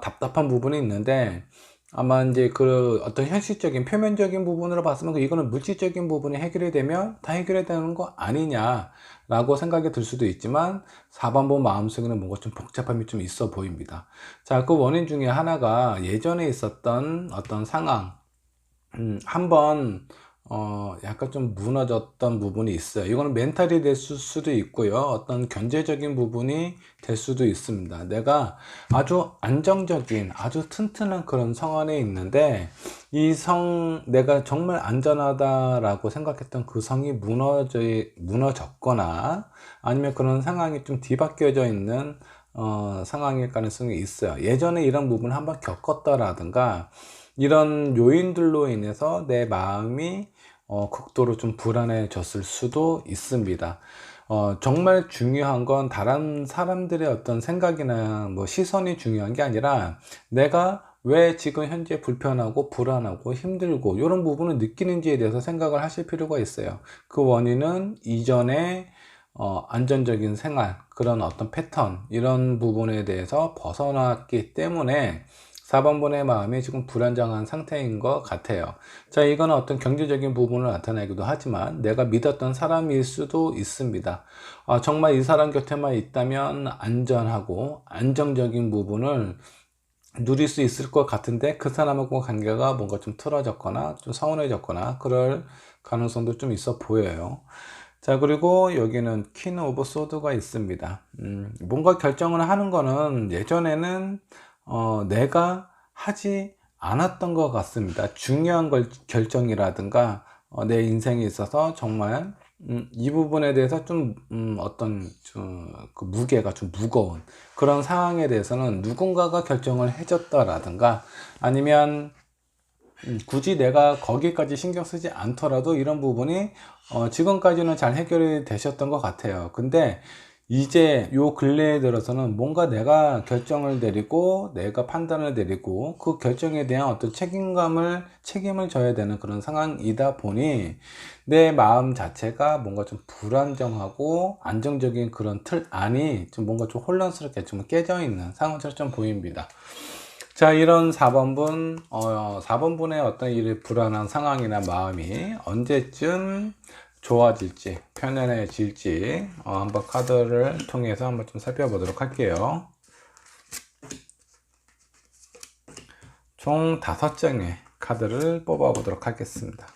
[SPEAKER 1] 답답한 부분이 있는데, 아마 이제 어떤 현실적인 표면적인 부분으로 봤으면 이거는 물질적인 부분이 해결이 되면 다 해결이 되는 거 아니냐라고 생각이 들 수도 있지만 4번분 마음속에는 뭔가 좀 복잡함이 좀 있어 보입니다. 자, 그 원인 중에 하나가 예전에 있었던 어떤 상황, 한번 약간 좀 무너졌던 부분이 있어요. 이거는 멘탈이 될 수도 있고요. 어떤 경제적인 부분이 될 수도 있습니다. 내가 아주 안정적인, 아주 튼튼한 그런 성 안에 있는데 내가 정말 안전하다라고 생각했던 그 성이 무너졌거나 아니면 그런 상황이 좀 뒤바뀌어져 있는 상황일 가능성이 있어요. 예전에 이런 부분을 한번 겪었다라든가 이런 요인들로 인해서 내 마음이 극도로 좀 불안해졌을 수도 있습니다. 정말 중요한 건 다른 사람들의 어떤 생각이나 뭐 시선이 중요한 게 아니라 내가 왜 지금 현재 불편하고 불안하고 힘들고 이런 부분을 느끼는지에 대해서 생각을 하실 필요가 있어요. 그 원인은 이전에 안전적인 생활, 그런 어떤 패턴, 이런 부분에 대해서 벗어났기 때문에 4번분의 마음이 지금 불안정한 상태인 것 같아요. 자, 이거는 어떤 경제적인 부분을 나타내기도 하지만 내가 믿었던 사람일 수도 있습니다. 정말 이 사람 곁에만 있다면 안전하고 안정적인 부분을 누릴 수 있을 것 같은데 그 사람하고 관계가 뭔가 좀 틀어졌거나 좀 서운해졌거나 그럴 가능성도 좀 있어 보여요. 자, 그리고 여기는 퀸 오브 소드가 있습니다. 뭔가 결정을 하는 거는 예전에는 내가 하지 않았던 것 같습니다. 중요한 결정이라든가 내 인생에 있어서 정말 이 부분에 대해서 그 무게가 좀 무거운 그런 상황에 대해서는 누군가가 결정을 해줬다라든가 아니면 굳이 내가 거기까지 신경 쓰지 않더라도 이런 부분이 지금까지는 잘 해결이 되셨던 것 같아요. 근데 이제 요 근래에 들어서는 뭔가 내가 결정을 내리고 내가 판단을 내리고 그 결정에 대한 어떤 책임을 져야 되는 그런 상황이다 보니 내 마음 자체가 뭔가 좀 불안정하고 안정적인 그런 틀 안이 좀 뭔가 좀 혼란스럽게 좀 깨져 있는 상황처럼 좀 보입니다. 자, 이런 4번분의 어떤 이 불안한 상황이나 마음이 언제쯤 좋아질지, 편안해질지, 한번 카드를 통해서 한번 좀 살펴보도록 할게요. 총 5장의 카드를 뽑아 보도록 하겠습니다.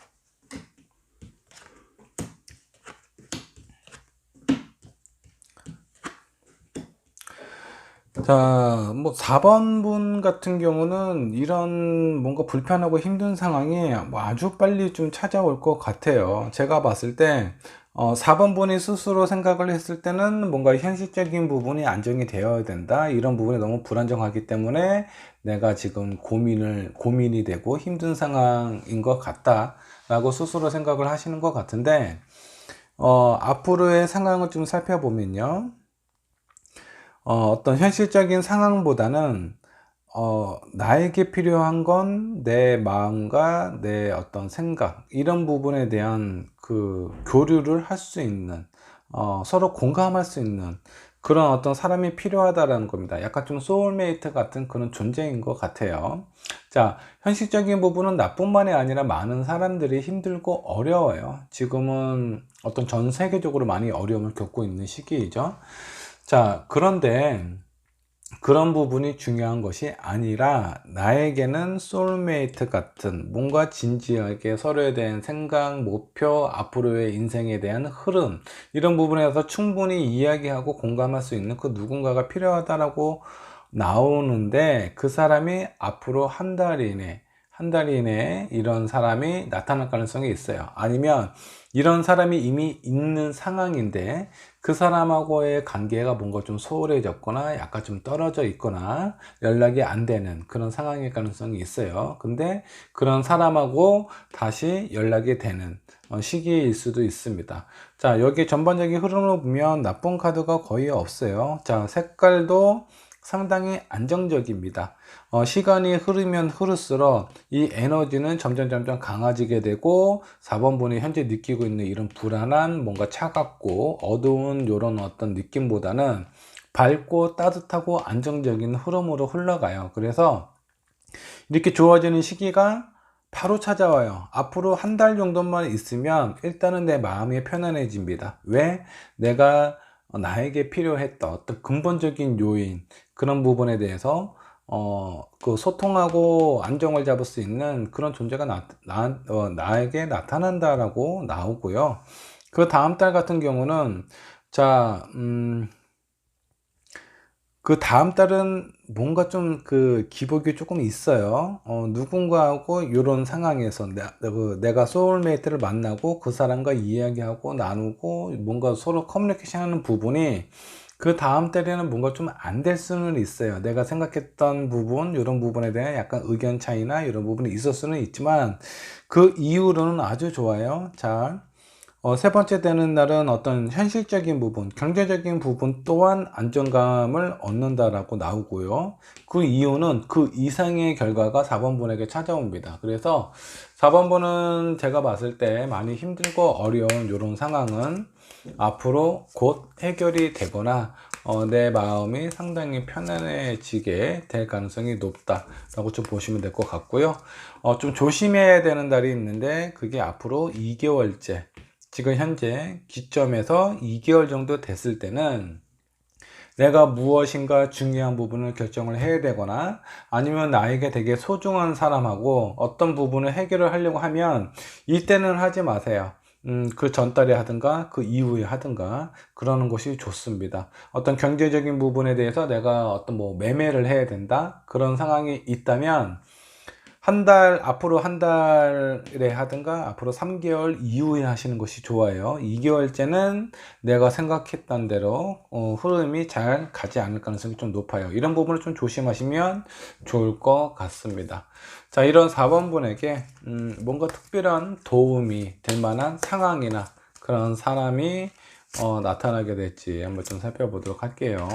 [SPEAKER 1] 자, 뭐 4번분 같은 경우는 이런 뭔가 불편하고 힘든 상황이 뭐 아주 빨리 좀 찾아올 것 같아요. 제가 봤을 때 4번분이 스스로 생각을 했을 때는 뭔가 현실적인 부분이 안정이 되어야 된다. 이런 부분이 너무 불안정하기 때문에 내가 지금 고민이 되고 힘든 상황인 것 같다 라고 스스로 생각을 하시는 것 같은데, 앞으로의 상황을 좀 살펴보면요. 어떤 현실적인 상황보다는 나에게 필요한 건 내 마음과 내 어떤 생각, 이런 부분에 대한 그 교류를 할 수 있는, 서로 공감할 수 있는 그런 어떤 사람이 필요하다라는 겁니다. 약간 좀 소울메이트 같은 그런 존재인 것 같아요. 자, 현실적인 부분은 나뿐만이 아니라 많은 사람들이 힘들고 어려워요. 지금은 어떤 전 세계적으로 많이 어려움을 겪고 있는 시기이죠. 자, 그런데 그런 부분이 중요한 것이 아니라, 나에게는 소울메이트 같은 뭔가 진지하게 서로에 대한 생각, 목표, 앞으로의 인생에 대한 흐름, 이런 부분에서 충분히 이야기하고 공감할 수 있는 그 누군가가 필요하다라고 나오는데, 그 사람이 앞으로 한 달 이내에 이런 사람이 나타날 가능성이 있어요. 아니면 이런 사람이 이미 있는 상황인데 그 사람하고의 관계가 뭔가 좀 소홀해졌거나 약간 좀 떨어져 있거나 연락이 안 되는 그런 상황일 가능성이 있어요. 근데 그런 사람하고 다시 연락이 되는 시기일 수도 있습니다. 자, 여기 전반적인 흐름을 보면 나쁜 카드가 거의 없어요. 자, 색깔도 상당히 안정적입니다. 시간이 흐르면 흐를수록 이 에너지는 점점 강해지게 되고, 4번 분이 현재 느끼고 있는 이런 불안한, 뭔가 차갑고 어두운 이런 어떤 느낌보다는 밝고 따뜻하고 안정적인 흐름으로 흘러가요. 그래서 이렇게 좋아지는 시기가 바로 찾아와요. 앞으로 한 달 정도만 있으면 일단은 내 마음이 편안해집니다. 왜? 내가 나에게 필요했던 어떤 근본적인 요인, 그런 부분에 대해서 그 소통하고 안정을 잡을 수 있는 그런 존재가 나에게 나타난다라고 나오고요. 그 다음 달 같은 경우는, 자, 그 다음 달은 뭔가 좀 그 기복이 조금 있어요. 누군가하고 이런 상황에서 내가 소울메이트를 만나고 그 사람과 이야기하고 나누고 뭔가 서로 커뮤니케이션 하는 부분이 그 다음 달에는 뭔가 좀 안 될 수는 있어요. 내가 생각했던 부분, 이런 부분에 대한 약간 의견 차이나 이런 부분이 있을 수는 있지만 그 이후로는 아주 좋아요. 자, 세 번째 되는 날은 어떤 현실적인 부분, 경제적인 부분 또한 안정감을 얻는다라고 나오고요. 그 이유는 그 이상의 결과가 4번 분에게 찾아옵니다. 그래서 4번 분은 제가 봤을 때 많이 힘들고 어려운 이런 상황은 앞으로 곧 해결이 되거나 내 마음이 상당히 편안해지게 될 가능성이 높다라고 좀 보시면 될 것 같고요. 좀 조심해야 되는 달이 있는데, 그게 앞으로 2개월째, 지금 현재 기점에서 2개월 정도 됐을 때는 내가 무엇인가 중요한 부분을 결정을 해야 되거나, 아니면 나에게 되게 소중한 사람하고 어떤 부분을 해결을 하려고 하면 이때는 하지 마세요. 그 전달에 하든가 그 이후에 하든가 그러는 것이 좋습니다. 어떤 경제적인 부분에 대해서 내가 어떤 뭐 매매를 해야 된다, 그런 상황이 있다면 앞으로 한 달에 하든가 앞으로 3개월 이후에 하시는 것이 좋아요. 2개월째는 내가 생각했던 대로 흐름이 잘 가지 않을 가능성이 좀 높아요. 이런 부분을 좀 조심하시면 좋을 것 같습니다. 자, 이런 4번 분에게 뭔가 특별한 도움이 될 만한 상황이나 그런 사람이 나타나게 될지 한번 좀 살펴보도록 할게요.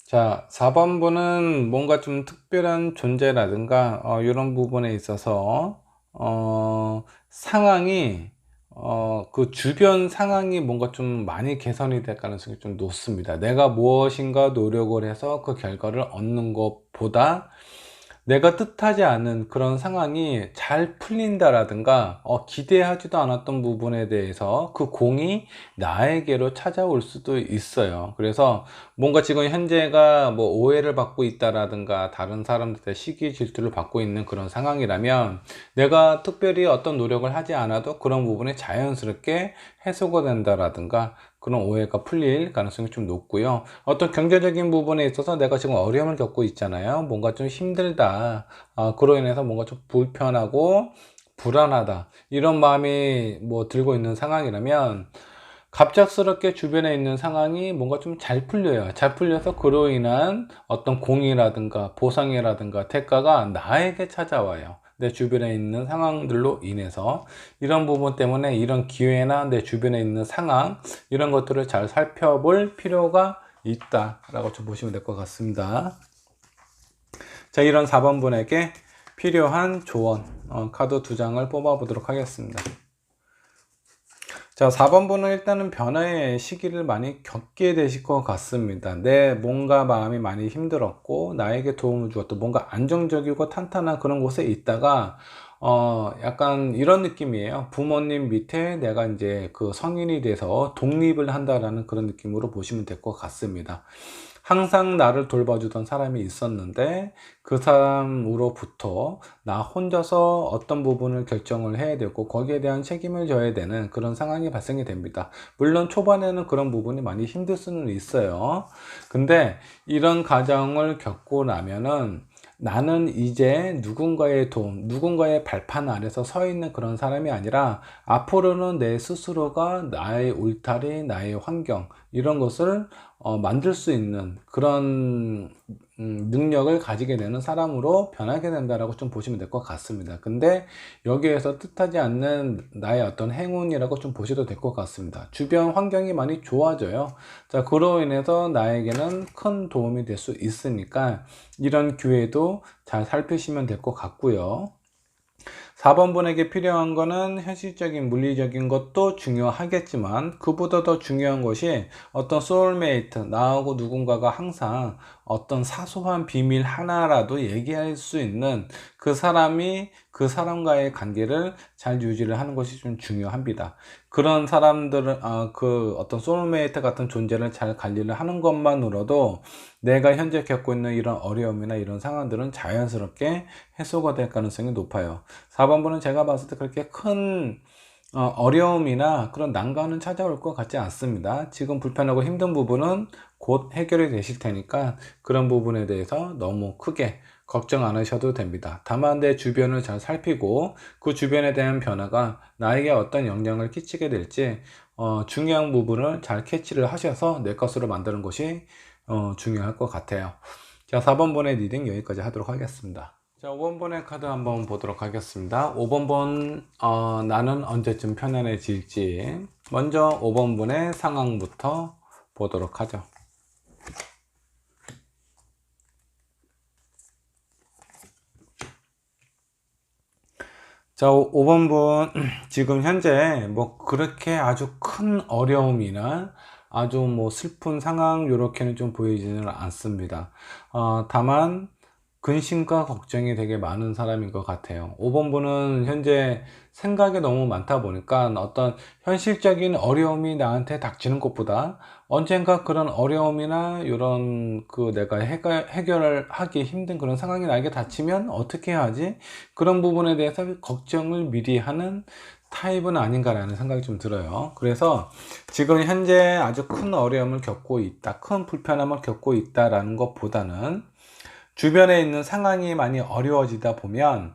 [SPEAKER 1] 자, 4번분은 뭔가 좀 특별한 존재라든가 이런 부분에 있어서 상황이 그 주변 상황이 뭔가 좀 많이 개선이 될 가능성이 좀 높습니다. 내가 무엇인가 노력을 해서 그 결과를 얻는 것보다 내가 뜻하지 않은 그런 상황이 잘 풀린다라든가 기대하지도 않았던 부분에 대해서 그 공이 나에게로 찾아올 수도 있어요. 그래서 뭔가 지금 현재가 뭐 오해를 받고 있다라든가 다른 사람들의 시기 질투를 받고 있는 그런 상황이라면, 내가 특별히 어떤 노력을 하지 않아도 그런 부분이 자연스럽게 해소가 된다라든가 그런 오해가 풀릴 가능성이 좀 높고요. 어떤 경제적인 부분에 있어서 내가 지금 어려움을 겪고 있잖아요. 뭔가 좀 힘들다. 그로 인해서 뭔가 좀 불편하고 불안하다. 이런 마음이 뭐 들고 있는 상황이라면 갑작스럽게 주변에 있는 상황이 뭔가 좀 잘 풀려요. 잘 풀려서 그로 인한 어떤 공이라든가 보상이라든가 대가가 나에게 찾아와요. 내 주변에 있는 상황들로 인해서 이런 부분 때문에 이런 기회나 내 주변에 있는 상황 이런 것들을 잘 살펴볼 필요가 있다라고 좀 보시면 될 것 같습니다. 자, 이런 4번 분에게 필요한 조언 카드 2장을 뽑아 보도록 하겠습니다. 자, 4번 분은 일단은 변화의 시기를 많이 겪게 되실 것 같습니다. 내 뭔가 마음이 많이 힘들었고 나에게 도움을 주었던 뭔가 안정적이고 탄탄한 그런 곳에 있다가 약간 이런 느낌이에요. 부모님 밑에 내가 이제 그 성인이 돼서 독립을 한다라는 그런 느낌으로 보시면 될 것 같습니다. 항상 나를 돌봐주던 사람이 있었는데 그 사람으로부터 나 혼자서 어떤 부분을 결정을 해야 되고 거기에 대한 책임을 져야 되는 그런 상황이 발생이 됩니다. 물론 초반에는 그런 부분이 많이 힘들 수는 있어요. 근데 이런 과정을 겪고 나면은 나는 이제 누군가의 도움, 누군가의 발판 아래서 서 있는 그런 사람이 아니라 앞으로는 내 스스로가 나의 울타리, 나의 환경 이런 것을 만들 수 있는 그런 능력을 가지게 되는 사람으로 변하게 된다라고 좀 보시면 될 것 같습니다. 근데 여기에서 뜻하지 않는 나의 어떤 행운이라고 좀 보셔도 될 것 같습니다. 주변 환경이 많이 좋아져요. 자, 그로 인해서 나에게는 큰 도움이 될 수 있으니까 이런 기회도 잘 살피시면 될 것 같고요. 4번 분에게 필요한 거는 현실적인 물리적인 것도 중요하겠지만 그보다 더 중요한 것이 어떤 소울메이트, 나하고 누군가가 항상 어떤 사소한 비밀 하나라도 얘기할 수 있는 그 사람이 그 사람과의 관계를 잘 유지를 하는 것이 좀 중요합니다. 그런 사람들은 그 어떤 소울메이트 같은 존재를 잘 관리를 하는 것만으로도 내가 현재 겪고 있는 이런 어려움이나 이런 상황들은 자연스럽게 해소가 될 가능성이 높아요. 4번 분은 제가 봤을 때 그렇게 큰 어려움이나 그런 난관은 찾아올 것 같지 않습니다. 지금 불편하고 힘든 부분은 곧 해결이 되실 테니까 그런 부분에 대해서 너무 크게 걱정 안 하셔도 됩니다. 다만 내 주변을 잘 살피고 그 주변에 대한 변화가 나에게 어떤 영향을 끼치게 될지 중요한 부분을 잘 캐치를 하셔서 내 것으로 만드는 것이 중요할 것 같아요. 자, 4번 번의 리딩 여기까지 하도록 하겠습니다. 자, 5번 번의 카드 한번 보도록 하겠습니다. 5번 번 나는 언제쯤 편안해질지 먼저 5번 번의 상황부터 보도록 하죠. 자, 5번 분 지금 현재 뭐 그렇게 아주 큰 어려움이나 아주 뭐 슬픈 상황 이렇게는 좀 보이지는 않습니다. 다만 근심과 걱정이 되게 많은 사람인 것 같아요. 5번 분은 현재 생각이 너무 많다 보니까 어떤 현실적인 어려움이 나한테 닥치는 것보다 언젠가 그런 어려움이나 이런 그 내가 해결을 하기 힘든 그런 상황이 나에게 닥치면 어떻게 하지? 그런 부분에 대해서 걱정을 미리 하는 타입은 아닌가라는 생각이 좀 들어요. 그래서 지금 현재 아주 큰 어려움을 겪고 있다, 큰 불편함을 겪고 있다라는 것보다는 주변에 있는 상황이 많이 어려워지다 보면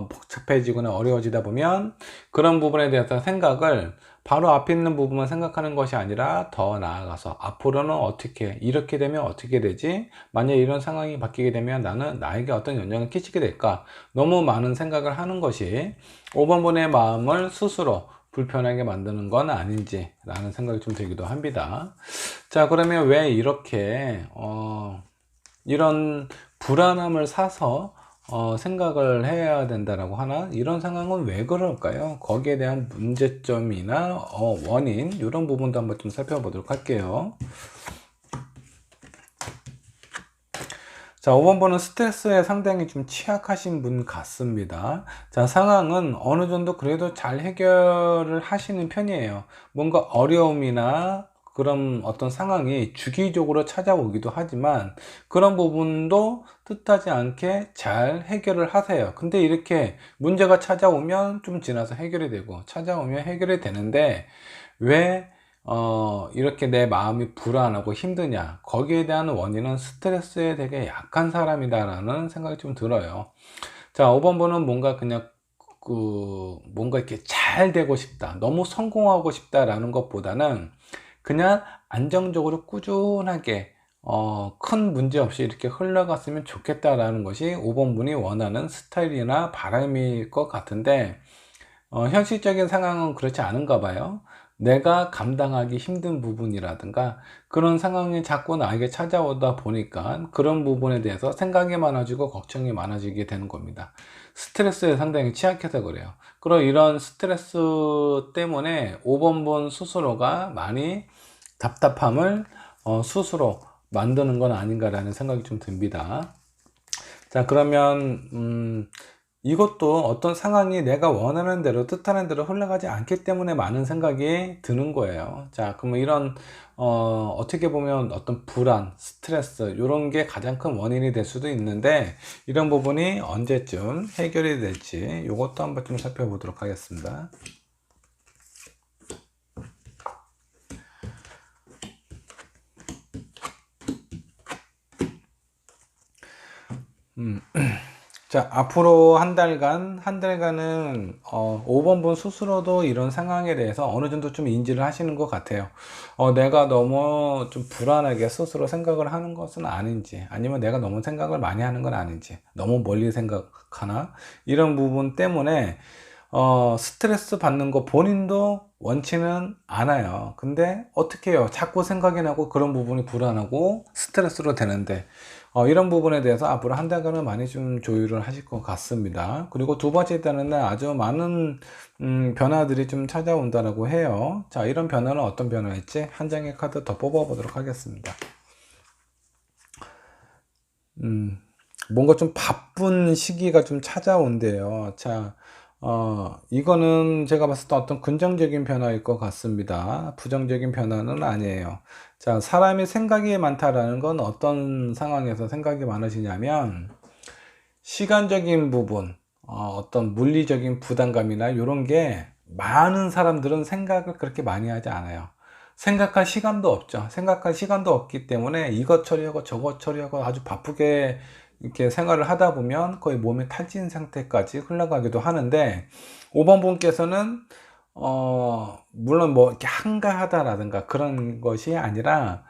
[SPEAKER 1] 복잡해지거나 어려워지다 보면 그런 부분에 대해서 생각을 바로 앞에 있는 부분만 생각하는 것이 아니라 더 나아가서 앞으로는 어떻게 이렇게 되면 어떻게 되지? 만약 이런 상황이 바뀌게 되면 나는 나에게 어떤 영향을 끼치게 될까? 너무 많은 생각을 하는 것이 5번 분의 마음을 스스로 불편하게 만드는 건 아닌지 라는 생각이 좀 들기도 합니다. 자, 그러면 왜 이렇게 이런 불안함을 사서 생각을 해야 된다라고 하나? 이런 상황은 왜 그럴까요? 거기에 대한 문제점이나 원인 이런 부분도 한번 좀 살펴보도록 할게요. 자, 5번 번은 스트레스에 상당히 좀 취약하신 분 같습니다. 자, 상황은 어느 정도 그래도 잘 해결을 하시는 편이에요. 뭔가 어려움이나 그런 어떤 상황이 주기적으로 찾아오기도 하지만 그런 부분도 뜻하지 않게 잘 해결을 하세요. 근데 이렇게 문제가 찾아오면 좀 지나서 해결이 되고 찾아오면 해결이 되는데 왜 이렇게 내 마음이 불안하고 힘드냐? 거기에 대한 원인은 스트레스에 되게 약한 사람이다라는 생각이 좀 들어요. 자, 5번 분은 뭔가 그냥 뭔가 이렇게 잘 되고 싶다, 너무 성공하고 싶다라는 것보다는 그냥 안정적으로 꾸준하게 큰 문제 없이 이렇게 흘러갔으면 좋겠다라는 것이 5번 분이 원하는 스타일이나 바람일 것 같은데, 현실적인 상황은 그렇지 않은가 봐요. 내가 감당하기 힘든 부분이라든가 그런 상황이 자꾸 나에게 찾아오다 보니까 그런 부분에 대해서 생각이 많아지고 걱정이 많아지게 되는 겁니다. 스트레스에 상당히 취약해서 그래요. 그리고 이런 스트레스 때문에 5번 분 스스로가 많이 답답함을 스스로 만드는 건 아닌가라는 생각이 좀 듭니다. 자, 그러면 이것도 어떤 상황이 내가 원하는 대로 뜻하는 대로 흘러가지 않기 때문에 많은 생각이 드는 거예요. 자, 그러면 이런 어떻게 보면 어떤 불안, 스트레스 이런 게 가장 큰 원인이 될 수도 있는데, 이런 부분이 언제쯤 해결이 될지 이것도 한번 좀 살펴보도록 하겠습니다. 자, 앞으로 한 달간은 5번 분 스스로도 이런 상황에 대해서 어느 정도 좀 인지를 하시는 것 같아요. 내가 너무 좀 불안하게 스스로 생각을 하는 것은 아닌지, 아니면 내가 너무 생각을 많이 하는 건 아닌지, 너무 멀리 생각하나, 이런 부분 때문에 스트레스 받는 거 본인도 원치는 않아요. 근데 어떻게 해요? 자꾸 생각이 나고 그런 부분이 불안하고 스트레스로 되는데, 이런 부분에 대해서 앞으로 한 달간은 많이 좀 조율을 하실 것 같습니다. 그리고 두 번째 때는 아주 많은 변화들이 좀 찾아온다라고 해요. 자, 이런 변화는 어떤 변화일지 한 장의 카드 더 뽑아 보도록 하겠습니다. 뭔가 좀 바쁜 시기가 좀 찾아온대요. 자, 이거는 제가 봤을 때 어떤 긍정적인 변화일 것 같습니다. 부정적인 변화는 아니에요. 자, 사람이 생각이 많다라는 건 어떤 상황에서 생각이 많으시냐면, 시간적인 부분, 어떤 물리적인 부담감이나 이런 게 많은 사람들은 생각을 그렇게 많이 하지 않아요. 생각할 시간도 없죠. 생각할 시간도 없기 때문에 이것 처리하고 저것 처리하고 아주 바쁘게 이렇게 생활을 하다 보면 거의 몸이 탈진 상태까지 흘러가기도 하는데, 5번 분께서는 물론 뭐 이렇게 한가하다라든가 그런 것이 아니라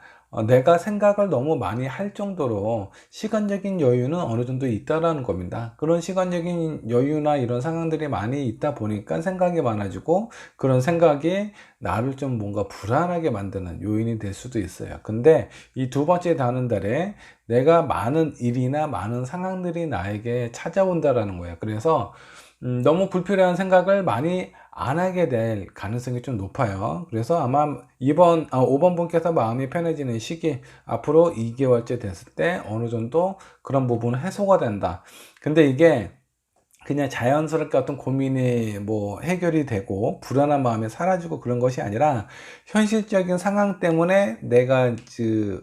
[SPEAKER 1] 내가 생각을 너무 많이 할 정도로 시간적인 여유는 어느 정도 있다라는 겁니다. 그런 시간적인 여유나 이런 상황들이 많이 있다 보니까 생각이 많아지고, 그런 생각이 나를 좀 뭔가 불안하게 만드는 요인이 될 수도 있어요. 근데 이 두 번째 다는 달에 내가 많은 일이나 많은 상황들이 나에게 찾아온다라는 거예요. 그래서 너무 불필요한 생각을 많이 안 하게 될 가능성이 좀 높아요. 그래서 아마 5번 분께서 마음이 편해지는 시기, 앞으로 2개월째 됐을 때 어느 정도 그런 부분은 해소가 된다. 근데 이게 그냥 자연스럽게 어떤 고민이 뭐 해결이 되고 불안한 마음이 사라지고 그런 것이 아니라, 현실적인 상황 때문에 내가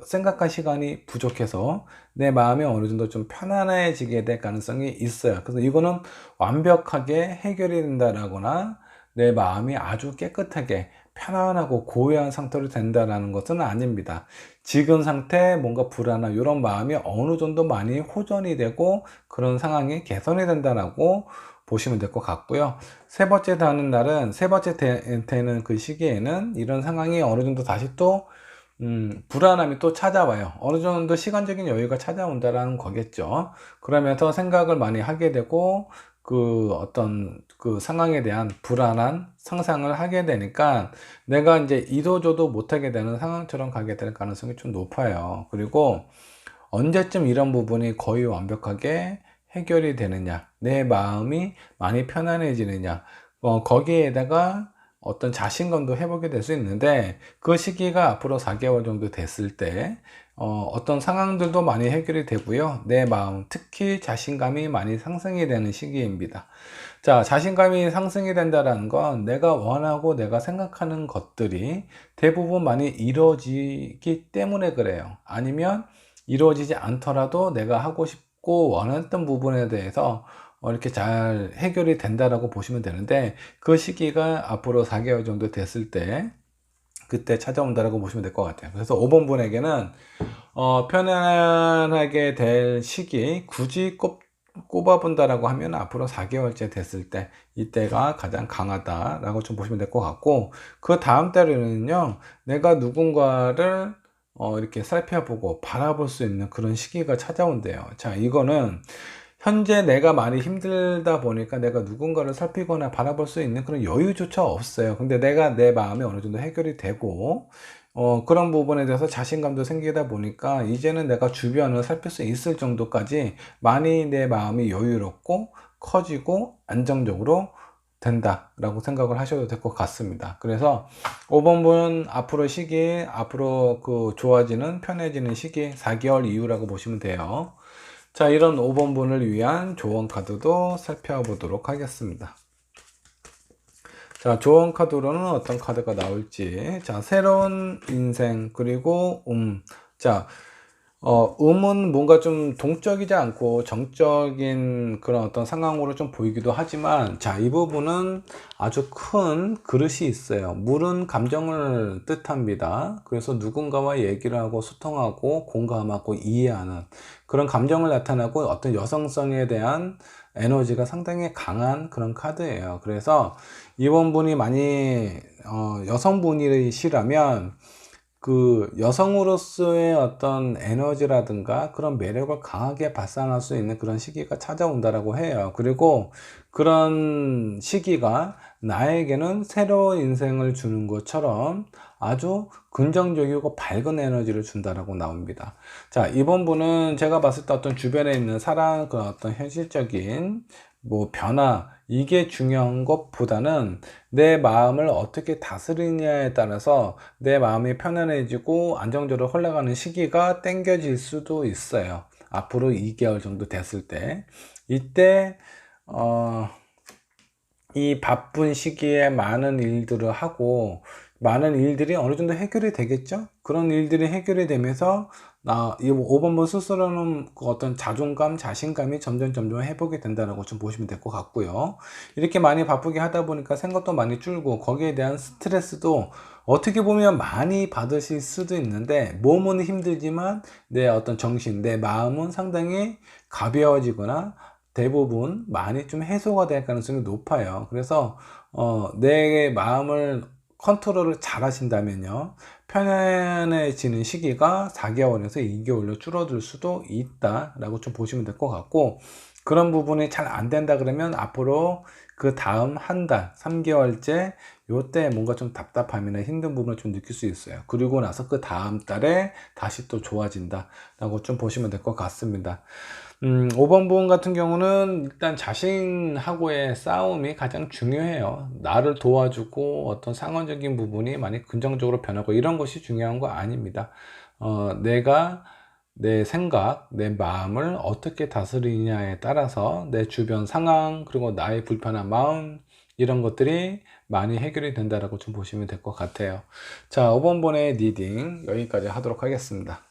[SPEAKER 1] 생각할 시간이 부족해서 내 마음이 어느 정도 좀 편안해지게 될 가능성이 있어요. 그래서 이거는 완벽하게 해결이 된다라거나 내 마음이 아주 깨끗하게 편안하고 고요한 상태로 된다라는 것은 아닙니다. 지금 상태 뭔가 불안한 이런 마음이 어느 정도 많이 호전이 되고 그런 상황이 개선이 된다라고 보시면 될 것 같고요. 세 번째 되는 그 시기에는 이런 상황이 어느 정도 다시 또 불안함이 또 찾아와요. 어느 정도 시간적인 여유가 찾아온다라는 거겠죠. 그러면서 생각을 많이 하게 되고 어떤 그 상황에 대한 불안한 상상을 하게 되니까 내가 이제 이도저도 못하게 되는 상황처럼 가게 될 가능성이 좀 높아요. 그리고 언제쯤 이런 부분이 거의 완벽하게 해결이 되느냐, 내 마음이 많이 편안해지느냐, 거기에다가 어떤 자신감도 회복이 될 수 있는데, 그 시기가 앞으로 4개월 정도 됐을 때 어떤 상황들도 많이 해결이 되고요. 내 마음, 특히 자신감이 많이 상승이 되는 시기입니다. 자, 자신감이 상승이 된다는 건 내가 원하고 내가 생각하는 것들이 대부분 많이 이루어지기 때문에 그래요. 아니면 이루어지지 않더라도 내가 하고 싶고 원했던 부분에 대해서 이렇게 잘 해결이 된다라고 보시면 되는데, 그 시기가 앞으로 4개월 정도 됐을 때 그때 찾아온다라고 보시면 될 것 같아요. 그래서 5번 분에게는 편안하게 될 시기 굳이 꼽아본다라고 하면 앞으로 4개월째 됐을 때 이때가 가장 강하다라고 좀 보시면 될 것 같고, 그 다음 달에는요 내가 누군가를 이렇게 살펴보고 바라볼 수 있는 그런 시기가 찾아온대요. 자, 이거는 현재 내가 많이 힘들다 보니까 내가 누군가를 살피거나 바라볼 수 있는 그런 여유조차 없어요. 근데 내가 내 마음이 어느 정도 해결이 되고 그런 부분에 대해서 자신감도 생기다 보니까 이제는 내가 주변을 살필 수 있을 정도까지 많이 내 마음이 여유롭고 커지고 안정적으로 된다라고 생각을 하셔도 될 것 같습니다. 그래서 5번 분 앞으로 시기, 앞으로 그 좋아지는 편해지는 시기 4개월 이후라고 보시면 돼요. 자, 이런 5번 분을 위한 조언 카드도 살펴보도록 하겠습니다. 자, 조언 카드로는 어떤 카드가 나올지. 자, 새로운 인생, 그리고 자, 음은 뭔가 좀 동적이지 않고 정적인 그런 어떤 상황으로 좀 보이기도 하지만, 자, 이 부분은 아주 큰 그릇이 있어요. 물은 감정을 뜻합니다. 그래서 누군가와 얘기를 하고 소통하고 공감하고 이해하는 그런 감정을 나타나고 어떤 여성성에 대한 에너지가 상당히 강한 그런 카드예요. 그래서 이번 분이 많이 여성분이시라면 그 여성으로서의 어떤 에너지라든가 그런 매력을 강하게 발산할 수 있는 그런 시기가 찾아온다라고 해요. 그리고 그런 시기가 나에게는 새로운 인생을 주는 것처럼 아주 긍정적이고 밝은 에너지를 준다라고 나옵니다. 자, 이번 분은 제가 봤을 때 어떤 주변에 있는 사랑, 그 어떤 현실적인 뭐 변화, 이게 중요한 것보다는 내 마음을 어떻게 다스리냐에 따라서 내 마음이 편안해지고 안정적으로 흘러가는 시기가 땡겨질 수도 있어요. 앞으로 2개월 정도 됐을 때, 이때 이 바쁜 시기에 많은 일들을 하고 많은 일들이 어느 정도 해결이 되겠죠. 그런 일들이 해결이 되면서 이 5번분 스스로는 그 어떤 자존감, 자신감이 점점 회복이 된다고 좀 보시면 될 것 같고요. 이렇게 많이 바쁘게 하다 보니까 생각도 많이 줄고 거기에 대한 스트레스도 어떻게 보면 많이 받으실 수도 있는데, 몸은 힘들지만 내 어떤 정신, 내 마음은 상당히 가벼워지거나 대부분 많이 좀 해소가 될 가능성이 높아요. 그래서 내 마음을 컨트롤을 잘 하신다면요, 편안해지는 시기가 4개월에서 2개월로 줄어들 수도 있다라고 좀 보시면 될 것 같고, 그런 부분이 잘 안 된다 그러면 앞으로 그 다음 한 달, 3개월째 요때 뭔가 좀 답답함이나 힘든 부분을 좀 느낄 수 있어요. 그리고 나서 그 다음 달에 다시 또 좋아진다 라고 좀 보시면 될 것 같습니다. 5번 부분 같은 경우는 일단 자신하고의 싸움이 가장 중요해요. 나를 도와주고 어떤 상황적인 부분이 많이 긍정적으로 변하고 이런 것이 중요한 거 아닙니다. 내가 내 생각, 내 마음을 어떻게 다스리냐에 따라서 내 주변 상황, 그리고 나의 불편한 마음, 이런 것들이 많이 해결이 된다라고 좀 보시면 될 것 같아요. 자, 5번 번의 리딩 여기까지 하도록 하겠습니다.